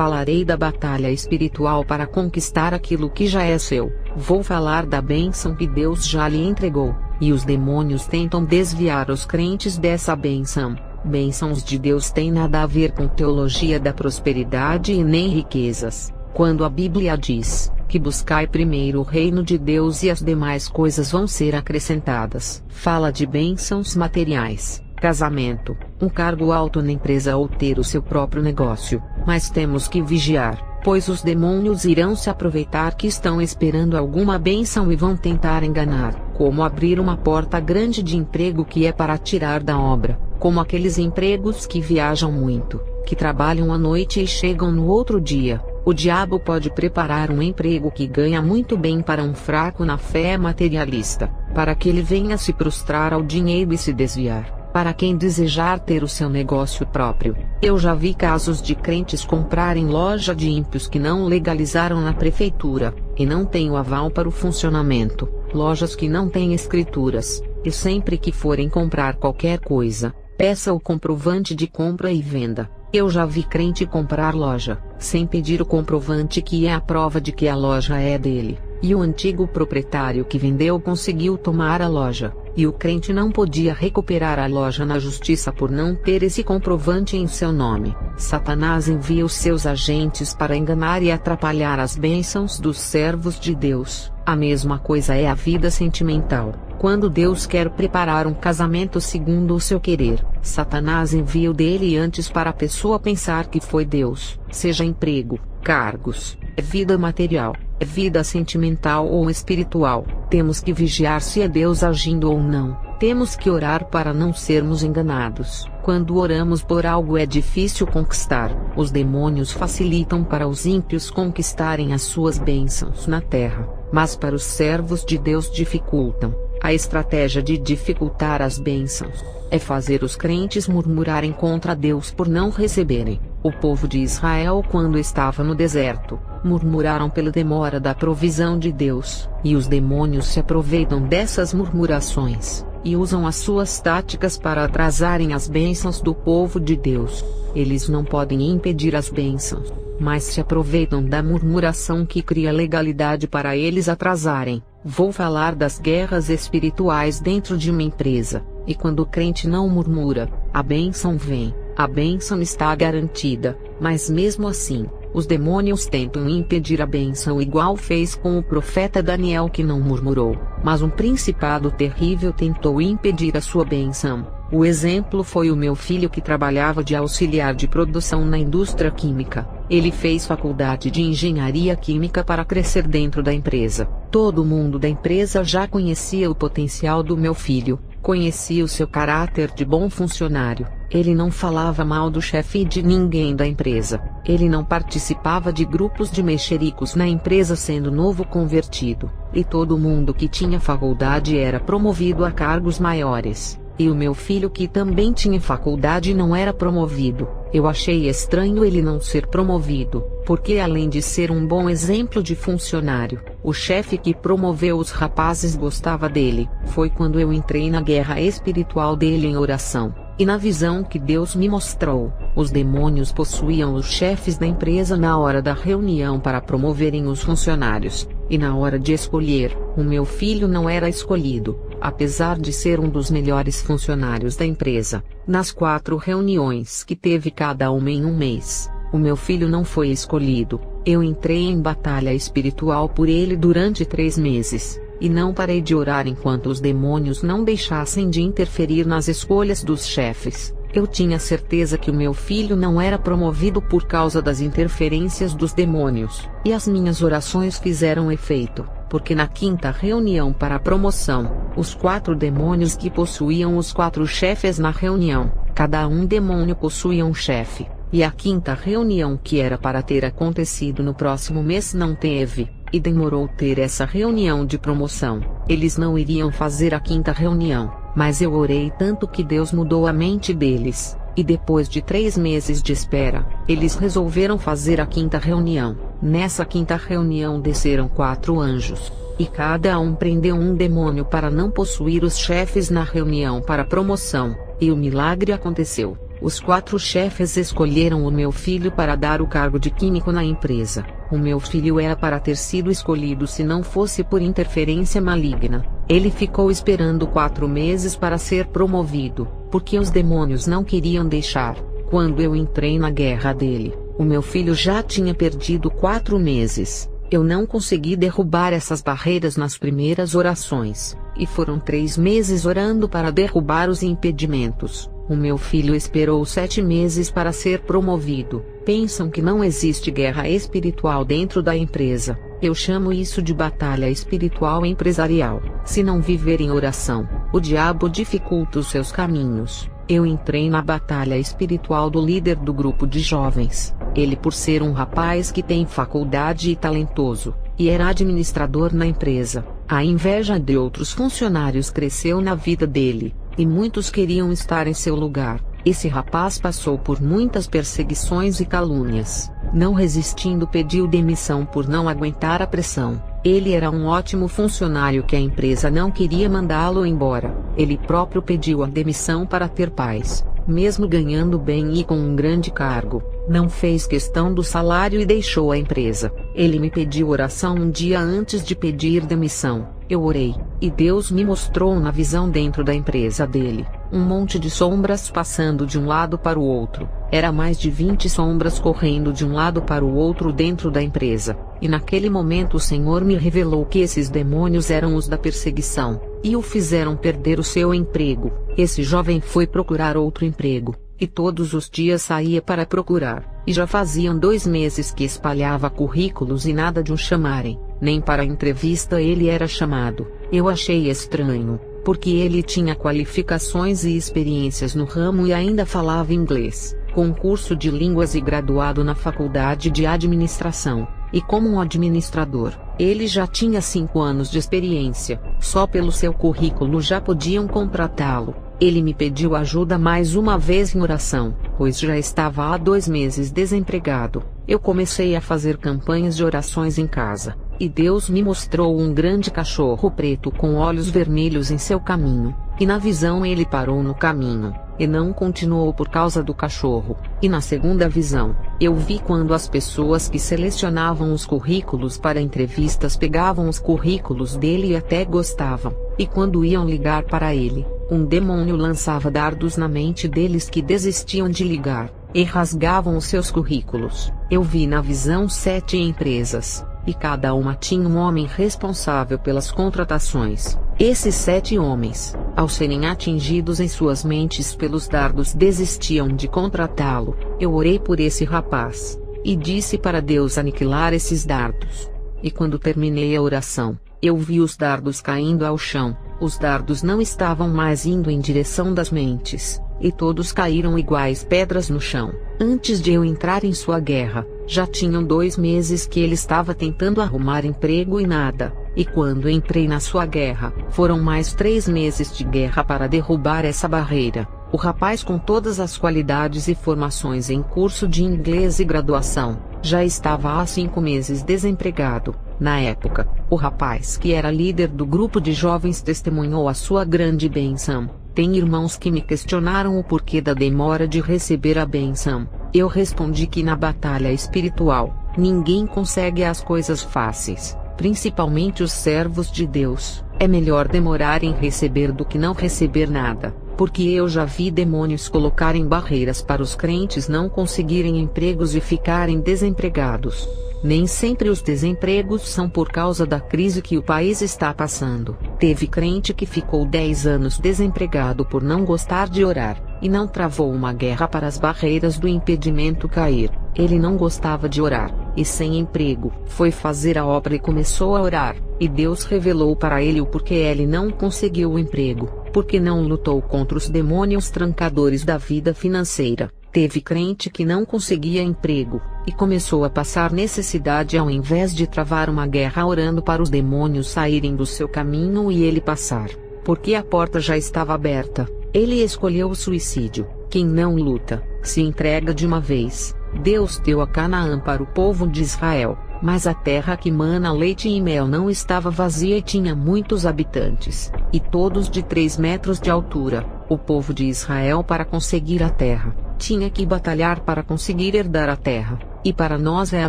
Falarei da batalha espiritual para conquistar aquilo que já é seu. Vou falar da bênção que Deus já lhe entregou, e os demônios tentam desviar os crentes dessa bênção. Bênçãos de Deus têm nada a ver com teologia da prosperidade e nem riquezas. Quando a Bíblia diz que buscai primeiro o reino de Deus e as demais coisas vão ser acrescentadas, fala de bênçãos materiais, casamento, um cargo alto na empresa ou ter o seu próprio negócio. Mas temos que vigiar, pois os demônios irão se aproveitar que estão esperando alguma bênção e vão tentar enganar, como abrir uma porta grande de emprego que é para tirar da obra, como aqueles empregos que viajam muito, que trabalham à noite e chegam no outro dia. O diabo pode preparar um emprego que ganha muito bem para um fraco na fé materialista, para que ele venha se prostrar ao dinheiro e se desviar. Para quem desejar ter o seu negócio próprio, eu já vi casos de crentes comprarem loja de ímpios que não legalizaram na prefeitura, e não têm o aval para o funcionamento, lojas que não têm escrituras, e sempre que forem comprar qualquer coisa, peça o comprovante de compra e venda. Eu já vi crente comprar loja, sem pedir o comprovante que é a prova de que a loja é dele, e o antigo proprietário que vendeu conseguiu tomar a loja, e o crente não podia recuperar a loja na justiça por não ter esse comprovante em seu nome. Satanás envia os seus agentes para enganar e atrapalhar as bênçãos dos servos de Deus. A mesma coisa é a vida sentimental. Quando Deus quer preparar um casamento segundo o seu querer, Satanás envia o dele antes para a pessoa pensar que foi Deus. Seja emprego, cargos, vida material, vida sentimental ou espiritual, temos que vigiar se é Deus agindo ou não. Temos que orar para não sermos enganados. Quando oramos por algo é difícil conquistar. Os demônios facilitam para os ímpios conquistarem as suas bênçãos na terra, mas para os servos de Deus dificultam. A estratégia de dificultar as bênçãos é fazer os crentes murmurarem contra Deus por não receberem. O povo de Israel, quando estava no deserto, murmuraram pela demora da provisão de Deus, e os demônios se aproveitam dessas murmurações, e usam as suas táticas para atrasarem as bênçãos do povo de Deus. Eles não podem impedir as bênçãos, mas se aproveitam da murmuração que cria legalidade para eles atrasarem. Vou falar das guerras espirituais dentro de uma empresa, e quando o crente não murmura, a bênção vem, a bênção está garantida, mas mesmo assim, os demônios tentam impedir a bênção igual fez com o profeta Daniel que não murmurou, mas um principado terrível tentou impedir a sua bênção. O exemplo foi o meu filho que trabalhava de auxiliar de produção na indústria química. Ele fez faculdade de engenharia química para crescer dentro da empresa. Todo mundo da empresa já conhecia o potencial do meu filho, conhecia o seu caráter de bom funcionário. Ele não falava mal do chefe e de ninguém da empresa. Ele não participava de grupos de mexericos na empresa sendo novo convertido. E todo mundo que tinha faculdade era promovido a cargos maiores. E o meu filho que também tinha faculdade não era promovido. Eu achei estranho ele não ser promovido, porque além de ser um bom exemplo de funcionário, o chefe que promoveu os rapazes gostava dele. Foi quando eu entrei na guerra espiritual dele em oração, e na visão que Deus me mostrou, os demônios possuíam os chefes da empresa na hora da reunião para promoverem os funcionários, e na hora de escolher, o meu filho não era escolhido. Apesar de ser um dos melhores funcionários da empresa, nas 4 reuniões que teve cada uma em um mês, o meu filho não foi escolhido. Eu entrei em batalha espiritual por ele durante 3 meses, e não parei de orar enquanto os demônios não deixassem de interferir nas escolhas dos chefes. Eu tinha certeza que o meu filho não era promovido por causa das interferências dos demônios, e as minhas orações fizeram efeito. Porque na 5ª reunião para a promoção, os 4 demônios que possuíam os 4 chefes na reunião, cada um demônio possuía um chefe, e a 5ª reunião que era para ter acontecido no próximo mês não teve, e demorou ter essa reunião de promoção. Eles não iriam fazer a 5ª reunião, mas eu orei tanto que Deus mudou a mente deles, e depois de 3 meses de espera, eles resolveram fazer a 5ª reunião. Nessa 5ª reunião desceram 4 anjos, e cada um prendeu um demônio para não possuir os chefes na reunião para promoção, e o milagre aconteceu. Os 4 chefes escolheram o meu filho para dar o cargo de químico na empresa. O meu filho era para ter sido escolhido se não fosse por interferência maligna. Ele ficou esperando 4 meses para ser promovido, porque os demônios não queriam deixar. Quando eu entrei na guerra dele, o meu filho já tinha perdido 4 meses. Eu não consegui derrubar essas barreiras nas primeiras orações, e foram 3 meses orando para derrubar os impedimentos. O meu filho esperou 7 meses para ser promovido. Pensam que não existe guerra espiritual dentro da empresa. Eu chamo isso de batalha espiritual empresarial. Se não viver em oração, o diabo dificulta os seus caminhos. Eu entrei na batalha espiritual do líder do grupo de jovens. Ele, por ser um rapaz que tem faculdade e talentoso, e era administrador na empresa, a inveja de outros funcionários cresceu na vida dele, e muitos queriam estar em seu lugar. Esse rapaz passou por muitas perseguições e calúnias. Não resistindo, pediu demissão por não aguentar a pressão. Ele era um ótimo funcionário que a empresa não queria mandá-lo embora. Ele próprio pediu a demissão para ter paz, mesmo ganhando bem e com um grande cargo. Não fez questão do salário e deixou a empresa. Ele me pediu oração um dia antes de pedir demissão. Eu orei, e Deus me mostrou na visão dentro da empresa dele, um monte de sombras passando de um lado para o outro. Era mais de 20 sombras correndo de um lado para o outro dentro da empresa, e naquele momento o Senhor me revelou que esses demônios eram os da perseguição, e o fizeram perder o seu emprego. Esse jovem foi procurar outro emprego, e todos os dias saía para procurar, e já faziam 2 meses que espalhava currículos e nada de o chamarem, nem para a entrevista ele era chamado. Eu achei estranho, porque ele tinha qualificações e experiências no ramo e ainda falava inglês, com curso de línguas e graduado na faculdade de administração, e como um administrador, ele já tinha 5 anos de experiência. Só pelo seu currículo já podiam contratá-lo. Ele me pediu ajuda mais uma vez em oração, pois já estava há 2 meses desempregado. Eu comecei a fazer campanhas de orações em casa, e Deus me mostrou um grande cachorro preto com olhos vermelhos em seu caminho, e na visão ele parou no caminho, e não continuou por causa do cachorro. E na segunda visão, eu vi quando as pessoas que selecionavam os currículos para entrevistas pegavam os currículos dele e até gostavam, e quando iam ligar para ele, um demônio lançava dardos na mente deles que desistiam de ligar, e rasgavam os seus currículos. Eu vi na visão 7 empresas, e cada uma tinha um homem responsável pelas contratações. Esses 7 homens, ao serem atingidos em suas mentes pelos dardos, desistiam de contratá-lo. Eu orei por esse rapaz, e disse para Deus aniquilar esses dardos. E quando terminei a oração, eu vi os dardos caindo ao chão. Os dardos não estavam mais indo em direção das mentes, e todos caíram iguais pedras no chão. Antes de eu entrar em sua guerra, já tinham 2 meses que ele estava tentando arrumar emprego e nada, e quando entrei na sua guerra, foram mais 3 meses de guerra para derrubar essa barreira. O rapaz, com todas as qualidades e formações em curso de inglês e graduação, já estava há 5 meses desempregado. Na época, o rapaz que era líder do grupo de jovens testemunhou a sua grande bênção. Tem irmãos que me questionaram o porquê da demora de receber a bênção. Eu respondi que na batalha espiritual, ninguém consegue as coisas fáceis, principalmente os servos de Deus. É melhor demorar em receber do que não receber nada, porque eu já vi demônios colocarem barreiras para os crentes não conseguirem empregos e ficarem desempregados. Nem sempre os desempregos são por causa da crise que o país está passando. Teve crente que ficou 10 anos desempregado por não gostar de orar, e não travou uma guerra para as barreiras do impedimento cair. Ele não gostava de orar, e sem emprego, foi fazer a obra e começou a orar, e Deus revelou para ele o porquê ele não conseguiu o emprego, porque não lutou contra os demônios trancadores da vida financeira. Teve crente que não conseguia emprego, e começou a passar necessidade ao invés de travar uma guerra orando para os demônios saírem do seu caminho e ele passar, porque a porta já estava aberta. Ele escolheu o suicídio. Quem não luta, se entrega de uma vez. Deus deu a Canaã para o povo de Israel, mas a terra que mana leite e mel não estava vazia e tinha muitos habitantes, e todos de 3 metros de altura. O povo de Israel, para conseguir a terra, tinha que batalhar para conseguir herdar a terra, e para nós é a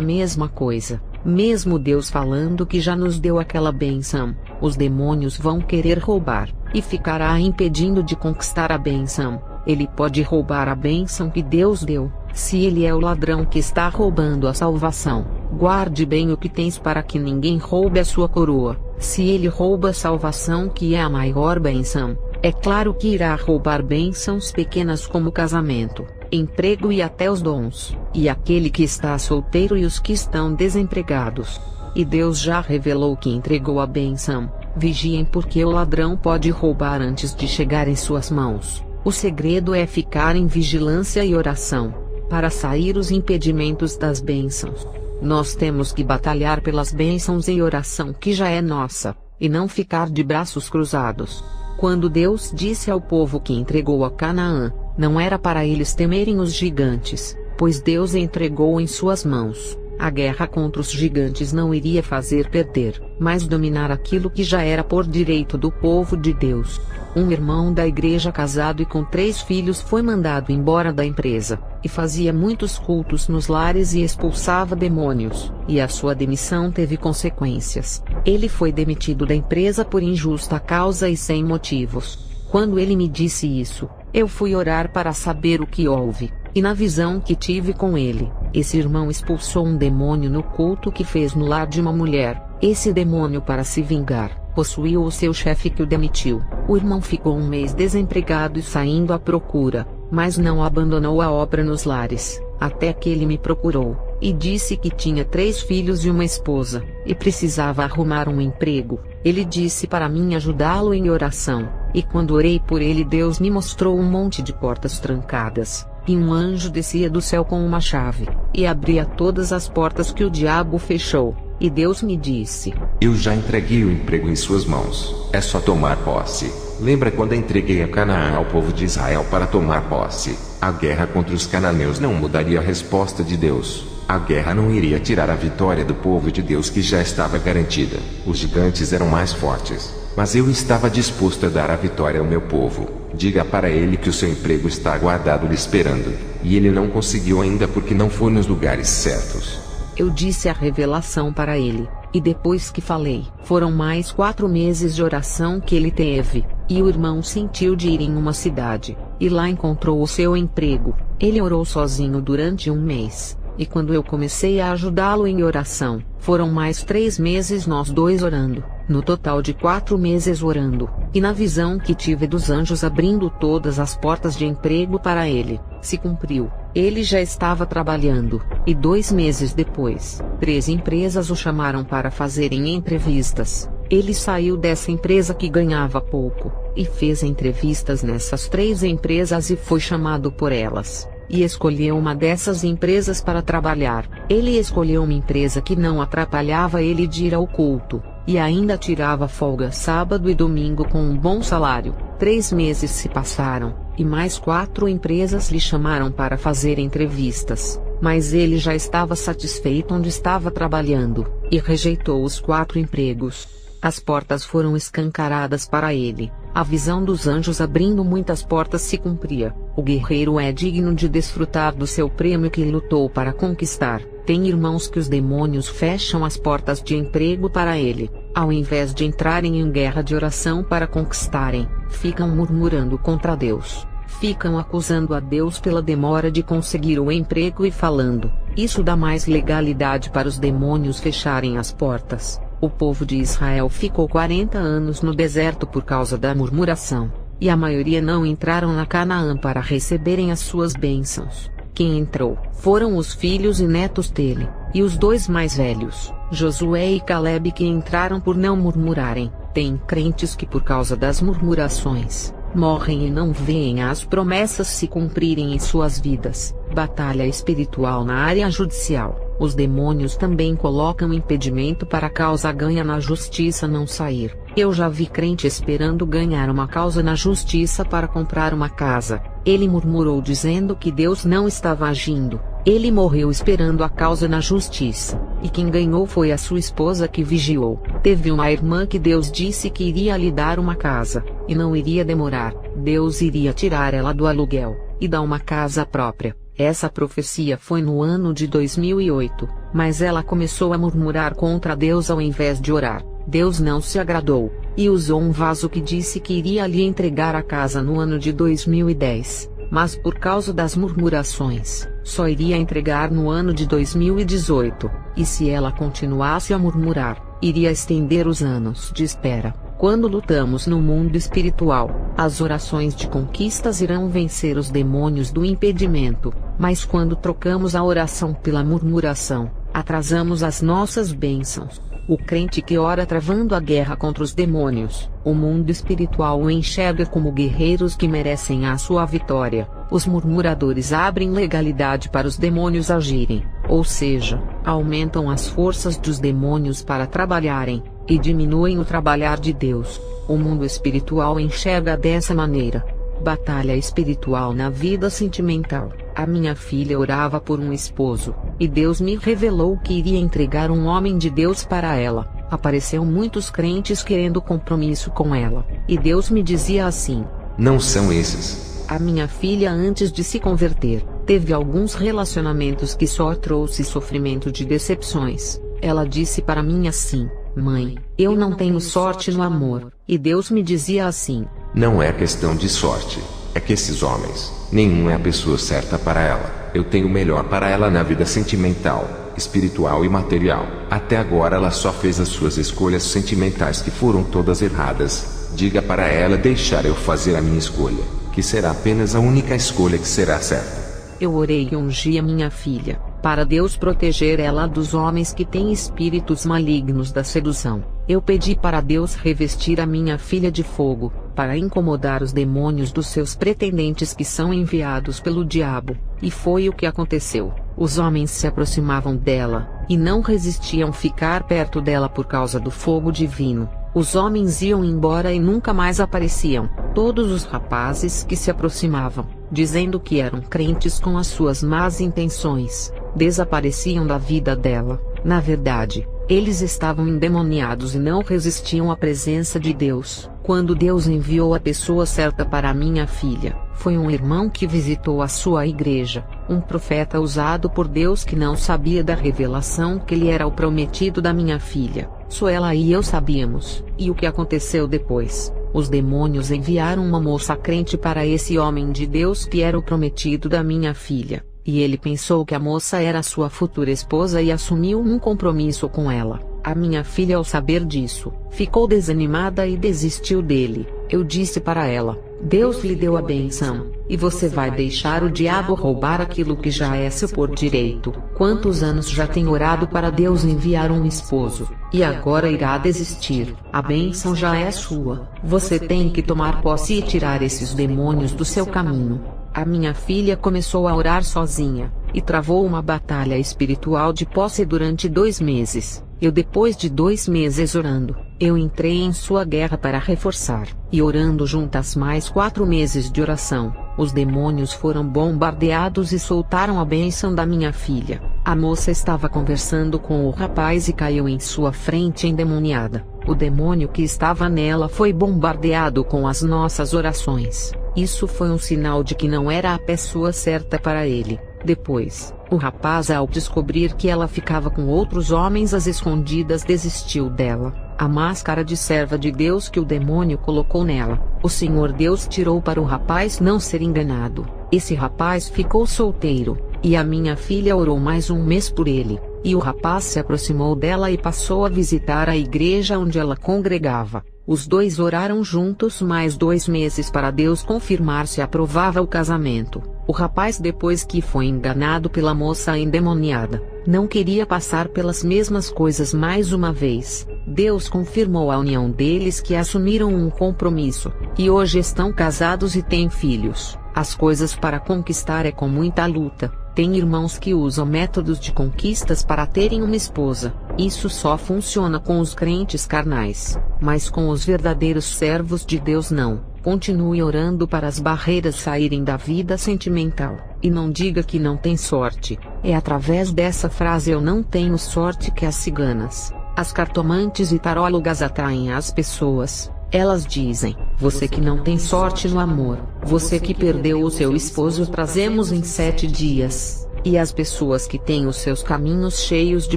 mesma coisa. Mesmo Deus falando que já nos deu aquela bênção, os demônios vão querer roubar, e ficará impedindo de conquistar a bênção. Ele pode roubar a bênção que Deus deu, se ele é o ladrão que está roubando a salvação. Guarde bem o que tens para que ninguém roube a sua coroa. Se ele rouba a salvação, que é a maior bênção, é claro que irá roubar bênçãos pequenas como casamento, emprego e até os dons, e aquele que está solteiro e os que estão desempregados. E Deus já revelou que entregou a bênção. Vigiem, porque o ladrão pode roubar antes de chegar em suas mãos. O segredo é ficar em vigilância e oração, para sair os impedimentos das bênçãos. Nós temos que batalhar pelas bênçãos em oração que já é nossa, e não ficar de braços cruzados. Quando Deus disse ao povo que entregou a Canaã, não era para eles temerem os gigantes, pois Deus entregou em suas mãos. A guerra contra os gigantes não iria fazer perder, mas dominar aquilo que já era por direito do povo de Deus. Um irmão da igreja casado e com 3 filhos foi mandado embora da empresa, e fazia muitos cultos nos lares e expulsava demônios, e a sua demissão teve consequências. Ele foi demitido da empresa por injusta causa e sem motivos. Quando ele me disse isso, eu fui orar para saber o que houve, e na visão que tive com ele, esse irmão expulsou um demônio no culto que fez no lar de uma mulher. Esse demônio, para se vingar, possuiu o seu chefe que o demitiu. O irmão ficou um mês desempregado e saindo à procura, mas não abandonou a obra nos lares, até que ele me procurou, e disse que tinha 3 filhos e uma esposa, e precisava arrumar um emprego. Ele disse para mim ajudá-lo em oração, e quando orei por ele, Deus me mostrou um monte de portas trancadas, e um anjo descia do céu com uma chave, e abria todas as portas que o diabo fechou. E Deus me disse: eu já entreguei o emprego em suas mãos, é só tomar posse. Lembra quando entreguei a Canaã ao povo de Israel para tomar posse? A guerra contra os cananeus não mudaria a resposta de Deus. A guerra não iria tirar a vitória do povo de Deus, que já estava garantida. Os gigantes eram mais fortes, mas eu estava disposto a dar a vitória ao meu povo. Diga para ele que o seu emprego está guardado lhe esperando, e ele não conseguiu ainda porque não foi nos lugares certos. Eu disse a revelação para ele, e depois que falei, foram mais 4 meses de oração que ele teve, e o irmão sentiu de ir em uma cidade, e lá encontrou o seu emprego. Ele orou sozinho durante 1 mês, e quando eu comecei a ajudá-lo em oração, foram mais 3 meses nós dois orando, no total de 4 meses orando, e na visão que tive dos anjos abrindo todas as portas de emprego para ele, se cumpriu. Ele já estava trabalhando, e 2 meses depois, 3 empresas o chamaram para fazerem entrevistas. Ele saiu dessa empresa que ganhava pouco, e fez entrevistas nessas 3 empresas e foi chamado por elas, e escolheu uma dessas empresas para trabalhar. Ele escolheu uma empresa que não atrapalhava ele de ir ao culto, e ainda tirava folga sábado e domingo com um bom salário. 3 meses se passaram, e mais 4 empresas lhe chamaram para fazer entrevistas, mas ele já estava satisfeito onde estava trabalhando, e rejeitou os 4 empregos. As portas foram escancaradas para ele, a visão dos anjos abrindo muitas portas se cumpria. O guerreiro é digno de desfrutar do seu prêmio que lutou para conquistar. Tem irmãos que os demônios fecham as portas de emprego para ele, ao invés de entrarem em guerra de oração para conquistarem, ficam murmurando contra Deus. Ficam acusando a Deus pela demora de conseguir o emprego e falando: isso dá mais legalidade para os demônios fecharem as portas. O povo de Israel ficou 40 anos no deserto por causa da murmuração, e a maioria não entraram na Canaã para receberem as suas bênçãos. Quem entrou foram os filhos e netos dele, e os 2 mais velhos, Josué e Calebe, que entraram por não murmurarem. Tem crentes que por causa das murmurações, morrem e não veem as promessas se cumprirem em suas vidas. Batalha espiritual na área judicial. Os demônios também colocam impedimento para a causa ganha na justiça não sair. Eu já vi crente esperando ganhar uma causa na justiça para comprar uma casa. Ele murmurou dizendo que Deus não estava agindo. Ele morreu esperando a causa na justiça, e quem ganhou foi a sua esposa que vigiou. Teve uma irmã que Deus disse que iria lhe dar uma casa, e não iria demorar. Deus iria tirar ela do aluguel, e dá uma casa própria. Essa profecia foi no ano de 2008, mas ela começou a murmurar contra Deus ao invés de orar. Deus não se agradou, e usou um vaso que disse que iria lhe entregar a casa no ano de 2010, mas por causa das murmurações, só iria entregar no ano de 2018, e se ela continuasse a murmurar, iria estender os anos de espera. Quando lutamos no mundo espiritual, as orações de conquistas irão vencer os demônios do impedimento, mas quando trocamos a oração pela murmuração, atrasamos as nossas bênçãos. O crente que ora travando a guerra contra os demônios, o mundo espiritual o enxerga como guerreiros que merecem a sua vitória. Os murmuradores abrem legalidade para os demônios agirem, ou seja, aumentam as forças dos demônios para trabalharem, e diminuem o trabalhar de Deus. O mundo espiritual enxerga dessa maneira. Batalha espiritual na vida sentimental. A minha filha orava por um esposo, e Deus me revelou que iria entregar um homem de Deus para ela. Apareceu muitos crentes querendo compromisso com ela, e Deus me dizia assim: não são esses. A minha filha, antes de se converter, teve alguns relacionamentos que só trouxe sofrimento de decepções. Ela disse para mim assim: mãe, eu não tenho sorte no amor. E Deus me dizia assim: não é questão de sorte, é que esses homens, nenhum é a pessoa certa para ela. Eu tenho o melhor para ela na vida sentimental, espiritual e material. Até agora ela só fez as suas escolhas sentimentais que foram todas erradas. Diga para ela deixar eu fazer a minha escolha, que será apenas a única escolha que será certa. Eu orei e ungi a minha filha, para Deus proteger ela dos homens que têm espíritos malignos da sedução. Eu pedi para Deus revestir a minha filha de fogo, para incomodar os demônios dos seus pretendentes que são enviados pelo diabo, e foi o que aconteceu. Os homens se aproximavam dela, e não resistiam ficar perto dela por causa do fogo divino. Os homens iam embora e nunca mais apareciam. Todos os rapazes que se aproximavam, dizendo que eram crentes com as suas más intenções, desapareciam da vida dela. Na verdade, eles estavam endemoniados e não resistiam à presença de Deus. Quando Deus enviou a pessoa certa para a minha filha, foi um irmão que visitou a sua igreja, um profeta usado por Deus que não sabia da revelação que ele era o prometido da minha filha. Só ela e eu sabíamos. E o que aconteceu depois? Os demônios enviaram uma moça crente para esse homem de Deus que era o prometido da minha filha, e ele pensou que a moça era sua futura esposa e assumiu um compromisso com ela. A minha filha, ao saber disso, ficou desanimada e desistiu dele. Eu disse para ela: Deus lhe deu a benção, e você vai deixar o diabo roubar aquilo que já é seu por direito. Quantos anos já tem orado para Deus enviar um esposo, e agora irá desistir? A bênção já é sua. Você tem que tomar posse e tirar esses demônios do seu caminho. A minha filha começou a orar sozinha, e travou uma batalha espiritual de posse durante 2 meses. Depois de 2 meses orando, eu entrei em sua guerra para reforçar, e orando juntas mais 4 meses de oração, os demônios foram bombardeados e soltaram a bênção da minha filha. A moça estava conversando com o rapaz e caiu em sua frente endemoniada. O demônio que estava nela foi bombardeado com as nossas orações. Isso foi um sinal de que não era a pessoa certa para ele. Depois, o rapaz, ao descobrir que ela ficava com outros homens às escondidas, desistiu dela. A máscara de serva de Deus que o demônio colocou nela, o Senhor Deus tirou para o rapaz não ser enganado. Esse rapaz ficou solteiro, e a minha filha orou mais 1 mês por ele, e o rapaz se aproximou dela e passou a visitar a igreja onde ela congregava. Os dois oraram juntos mais 2 meses para Deus confirmar se aprovava o casamento. O rapaz, depois que foi enganado pela moça endemoniada, não queria passar pelas mesmas coisas mais uma vez. Deus confirmou a união deles, que assumiram um compromisso, e hoje estão casados e têm filhos. As coisas para conquistar é com muita luta. Tem irmãos que usam métodos de conquistas para terem uma esposa. Isso só funciona com os crentes carnais, mas com os verdadeiros servos de Deus não. Continue orando para as barreiras saírem da vida sentimental, e não diga que não tem sorte. É através dessa frase "eu não tenho sorte" que as ciganas, as cartomantes e tarólogas atraem as pessoas, Elas dizem: você que não tem sorte no amor, você que perdeu o seu esposo, trazemos em 7 dias. E as pessoas que têm os seus caminhos cheios de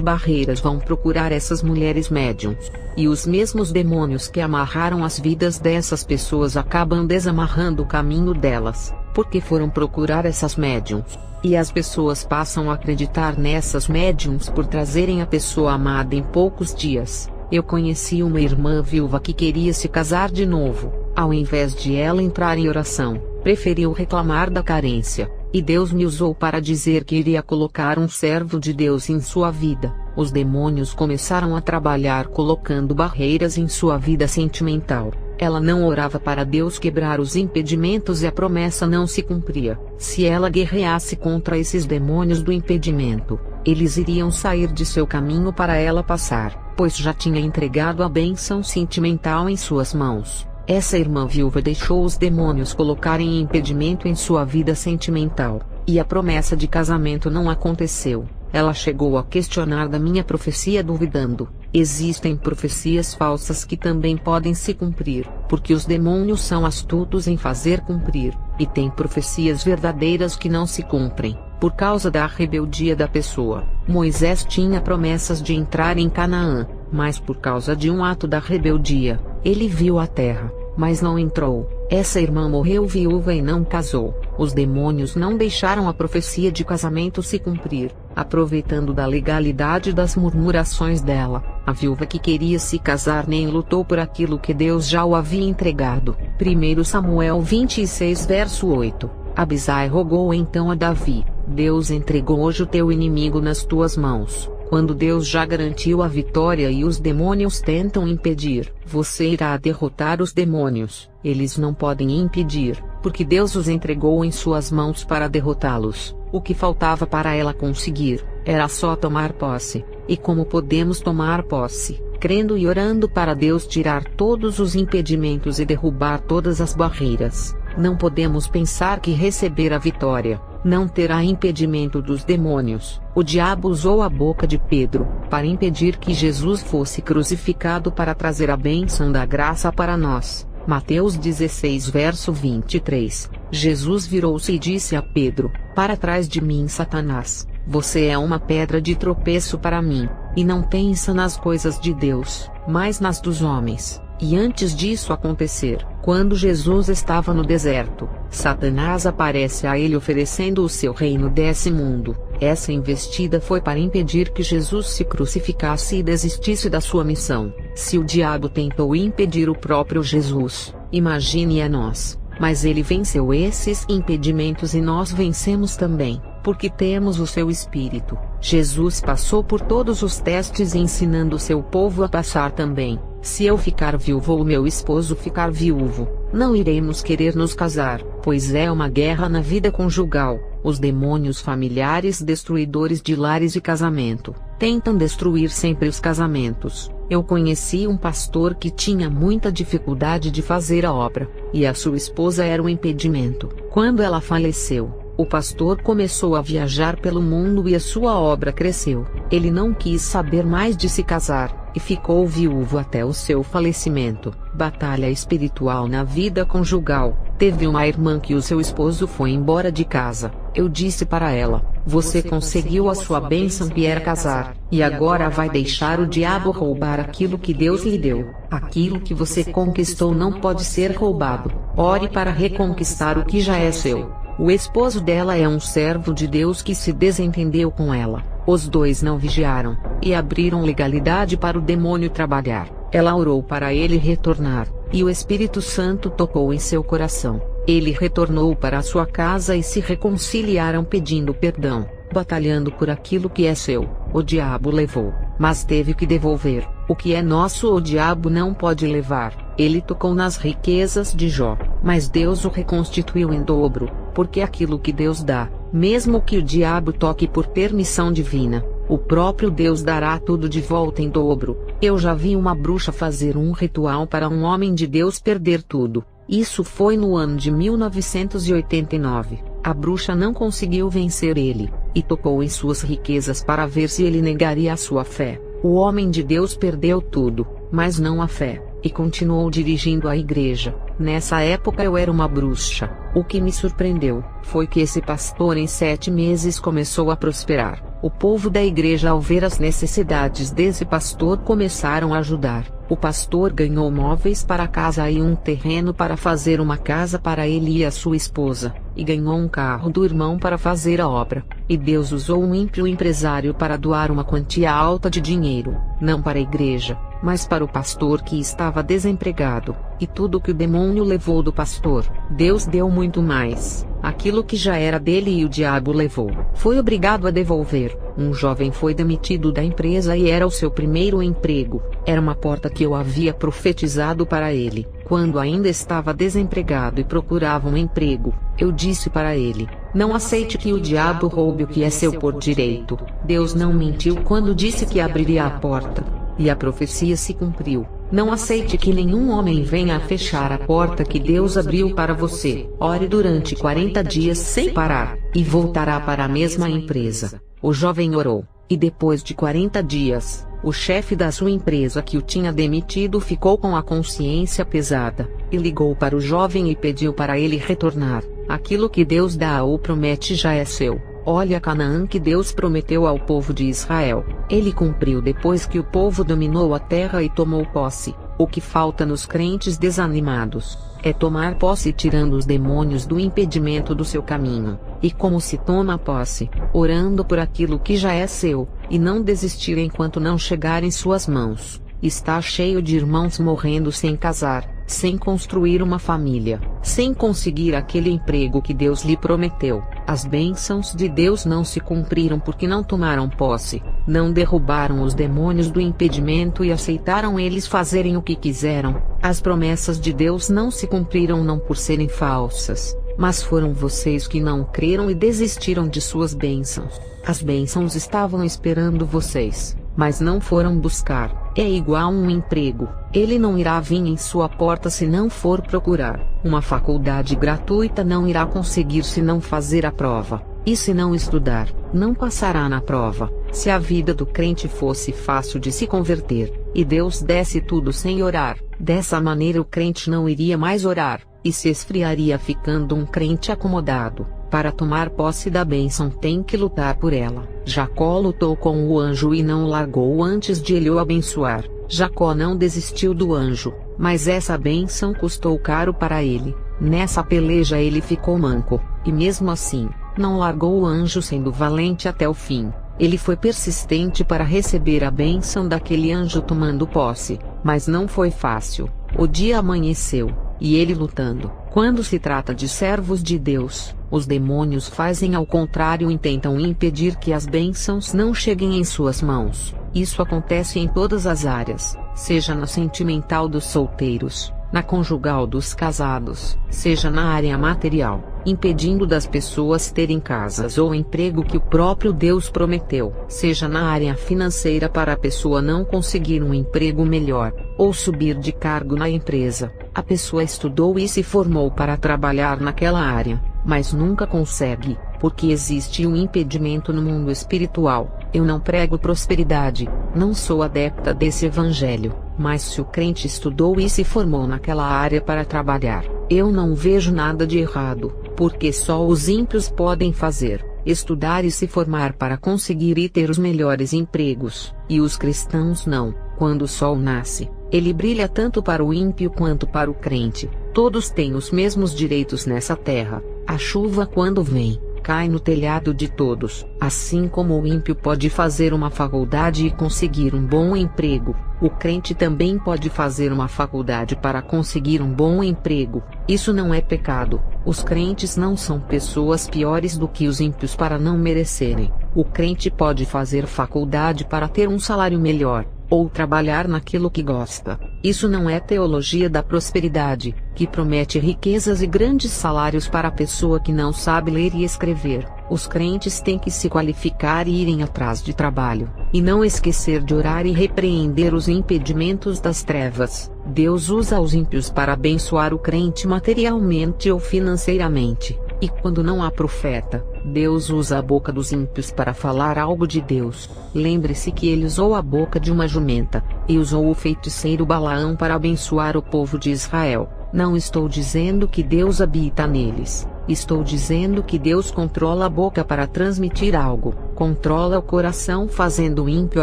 barreiras vão procurar essas mulheres médiums. E os mesmos demônios que amarraram as vidas dessas pessoas acabam desamarrando o caminho delas, porque foram procurar essas médiums. E as pessoas passam a acreditar nessas médiums por trazerem a pessoa amada em poucos dias. Eu conheci uma irmã viúva que queria se casar de novo. Ao invés de ela entrar em oração, preferiu reclamar da carência. E Deus me usou para dizer que iria colocar um servo de Deus em sua vida. Os demônios começaram a trabalhar colocando barreiras em sua vida sentimental. Ela não orava para Deus quebrar os impedimentos e a promessa não se cumpria. Se ela guerreasse contra esses demônios do impedimento, eles iriam sair de seu caminho para ela passar, pois já tinha entregado a bênção sentimental em suas mãos. Essa irmã viúva deixou os demônios colocarem impedimento em sua vida sentimental, e a promessa de casamento não aconteceu. Ela chegou a questionar da minha profecia duvidando. Existem profecias falsas que também podem se cumprir, porque os demônios são astutos em fazer cumprir, e tem profecias verdadeiras que não se cumprem, por causa da rebeldia da pessoa. Moisés tinha promessas de entrar em Canaã, mas por causa de um ato da rebeldia, ele viu a terra, mas não entrou. Essa irmã morreu viúva e não casou. Os demônios não deixaram a profecia de casamento se cumprir, aproveitando da legalidade das murmurações dela. A viúva que queria se casar nem lutou por aquilo que Deus já o havia entregado. 1 Samuel 26 verso 8. Abisai rogou então a Davi: Deus entregou hoje o teu inimigo nas tuas mãos. Quando Deus já garantiu a vitória e os demônios tentam impedir, você irá derrotar os demônios. Eles não podem impedir, porque Deus os entregou em suas mãos para derrotá-los. O que faltava para ela conseguir, era só tomar posse. E como podemos tomar posse? Crendo e orando para Deus tirar todos os impedimentos e derrubar todas as barreiras. Não podemos pensar que receber a vitória não terá impedimento dos demônios. O diabo usou a boca de Pedro para impedir que Jesus fosse crucificado para trazer a bênção da graça para nós. Mateus 16 verso 23. Jesus virou-se e disse a Pedro: para trás de mim, Satanás, você é uma pedra de tropeço para mim, e não pensa nas coisas de Deus, mas nas dos homens. E antes disso acontecer, quando Jesus estava no deserto, Satanás aparece a ele oferecendo o seu reino desse mundo. Essa investida foi para impedir que Jesus se crucificasse e desistisse da sua missão. Se o diabo tentou impedir o próprio Jesus, imagine a nós. Mas ele venceu esses impedimentos e nós vencemos também, porque temos o seu Espírito. Jesus passou por todos os testes ensinando o seu povo a passar também. Se eu ficar viúvo ou meu esposo ficar viúvo, não iremos querer nos casar, pois é uma guerra na vida conjugal. Os demônios familiares destruidores de lares e casamento tentam destruir sempre os casamentos. Eu conheci um pastor que tinha muita dificuldade de fazer a obra, e a sua esposa era um impedimento. Quando ela faleceu, o pastor começou a viajar pelo mundo e a sua obra cresceu. Ele não quis saber mais de se casar, e ficou viúvo até o seu falecimento. Batalha espiritual na vida conjugal. Teve uma irmã que o seu esposo foi embora de casa. Eu disse para ela: você conseguiu a sua bênção que era casar, e agora vai deixar o diabo roubar aquilo que Deus lhe deu. Aquilo que você conquistou não pode ser roubado. Ore para reconquistar o que já é seu. O esposo dela é um servo de Deus que se desentendeu com ela. Os dois não vigiaram, e abriram legalidade para o demônio trabalhar. Ela orou para ele retornar, e o Espírito Santo tocou em seu coração. Ele retornou para a sua casa e se reconciliaram pedindo perdão, batalhando por aquilo que é seu. O diabo levou, mas teve que devolver. O que é nosso o diabo não pode levar. Ele tocou nas riquezas de Jó, mas Deus o reconstituiu em dobro, porque aquilo que Deus dá, mesmo que o diabo toque por permissão divina, o próprio Deus dará tudo de volta em dobro. Eu já vi uma bruxa fazer um ritual para um homem de Deus perder tudo. Isso foi no ano de 1989. A bruxa não conseguiu vencer ele, e tocou em suas riquezas para ver se ele negaria a sua fé. O homem de Deus perdeu tudo, mas não a fé. e continuou dirigindo a igreja. Nessa época eu era uma bruxa. O que me surpreendeu foi que esse pastor em 7 meses começou a prosperar. O povo da igreja, ao ver as necessidades desse pastor, começaram a ajudar. O pastor ganhou móveis para a casa e um terreno para fazer uma casa para ele e a sua esposa, e ganhou um carro do irmão para fazer a obra. E Deus usou um ímpio empresário para doar uma quantia alta de dinheiro, não para a igreja, mas para o pastor que estava desempregado. E tudo que o demônio levou do pastor, Deus deu muito mais. Aquilo que já era dele e o diabo levou, foi obrigado a devolver. Um jovem foi demitido da empresa e era o seu primeiro emprego. Era uma porta que eu havia profetizado para ele. Quando ainda estava desempregado e procurava um emprego, eu disse para ele: não aceite que o diabo roube o que é seu por direito. Deus não mentiu quando disse que abriria a porta. E a profecia se cumpriu. Não aceite que nenhum homem venha a fechar a porta que Deus abriu para você. Ore durante 40 dias sem parar, e voltará para a mesma empresa. O jovem orou, e depois de 40 dias, o chefe da sua empresa que o tinha demitido ficou com a consciência pesada, e ligou para o jovem e pediu para ele retornar. Aquilo que Deus dá ou promete já é seu. Olha Canaã que Deus prometeu ao povo de Israel. Ele cumpriu depois que o povo dominou a terra e tomou posse. O que falta nos crentes desanimados é tomar posse, tirando os demônios do impedimento do seu caminho. E como se toma posse? Orando por aquilo que já é seu, e não desistir enquanto não chegar em suas mãos. Está cheio de irmãos morrendo sem casar, sem construir uma família, sem conseguir aquele emprego que Deus lhe prometeu. As bênçãos de Deus não se cumpriram porque não tomaram posse, não derrubaram os demônios do impedimento e aceitaram eles fazerem o que quiseram. As promessas de Deus não se cumpriram não por serem falsas, mas foram vocês que não creram e desistiram de suas bênçãos. As bênçãos estavam esperando vocês, mas não foram buscar. É igual um emprego, ele não irá vir em sua porta se não for procurar. Uma faculdade gratuita não irá conseguir se não fazer a prova. E se não estudar, não passará na prova. Se a vida do crente fosse fácil de se converter, e Deus desse tudo sem orar, dessa maneira o crente não iria mais orar, e se esfriaria ficando um crente acomodado. Para tomar posse da bênção tem que lutar por ela. Jacó lutou com o anjo e não largou antes de ele o abençoar. Jacó não desistiu do anjo, mas essa bênção custou caro para ele. Nessa peleja ele ficou manco, e mesmo assim, não largou o anjo sendo valente até o fim. Ele foi persistente para receber a bênção daquele anjo tomando posse, mas não foi fácil. O dia amanheceu, e ele lutando. Quando se trata de servos de Deus, os demônios fazem ao contrário e tentam impedir que as bênçãos não cheguem em suas mãos. Isso acontece em todas as áreas, seja na sentimental dos solteiros, na conjugal dos casados, seja na área material, impedindo das pessoas terem casas ou emprego que o próprio Deus prometeu, seja na área financeira para a pessoa não conseguir um emprego melhor, ou subir de cargo na empresa. A pessoa estudou e se formou para trabalhar naquela área, mas nunca consegue, porque existe um impedimento no mundo espiritual. Eu não prego prosperidade, não sou adepta desse evangelho, mas se o crente estudou e se formou naquela área para trabalhar, eu não vejo nada de errado, porque só os ímpios podem fazer, estudar e se formar para conseguir e ter os melhores empregos, e os cristãos não. Quando o sol nasce, ele brilha tanto para o ímpio quanto para o crente. Todos têm os mesmos direitos nessa terra. A chuva, quando vem, cai no telhado de todos. Assim como o ímpio pode fazer uma faculdade e conseguir um bom emprego, o crente também pode fazer uma faculdade para conseguir um bom emprego. Isso não é pecado. Os crentes não são pessoas piores do que os ímpios para não merecerem. O crente pode fazer faculdade para ter um salário melhor, ou trabalhar naquilo que gosta. Isso não é teologia da prosperidade, que promete riquezas e grandes salários para a pessoa que não sabe ler e escrever. Os crentes têm que se qualificar e irem atrás de trabalho, e não esquecer de orar e repreender os impedimentos das trevas. Deus usa os ímpios para abençoar o crente materialmente ou financeiramente. E quando não há profeta, Deus usa a boca dos ímpios para falar algo de Deus. Lembre-se que ele usou a boca de uma jumenta, e usou o feiticeiro Balaão para abençoar o povo de Israel. Não estou dizendo que Deus habita neles. Estou dizendo que Deus controla a boca para transmitir algo, controla o coração fazendo o ímpio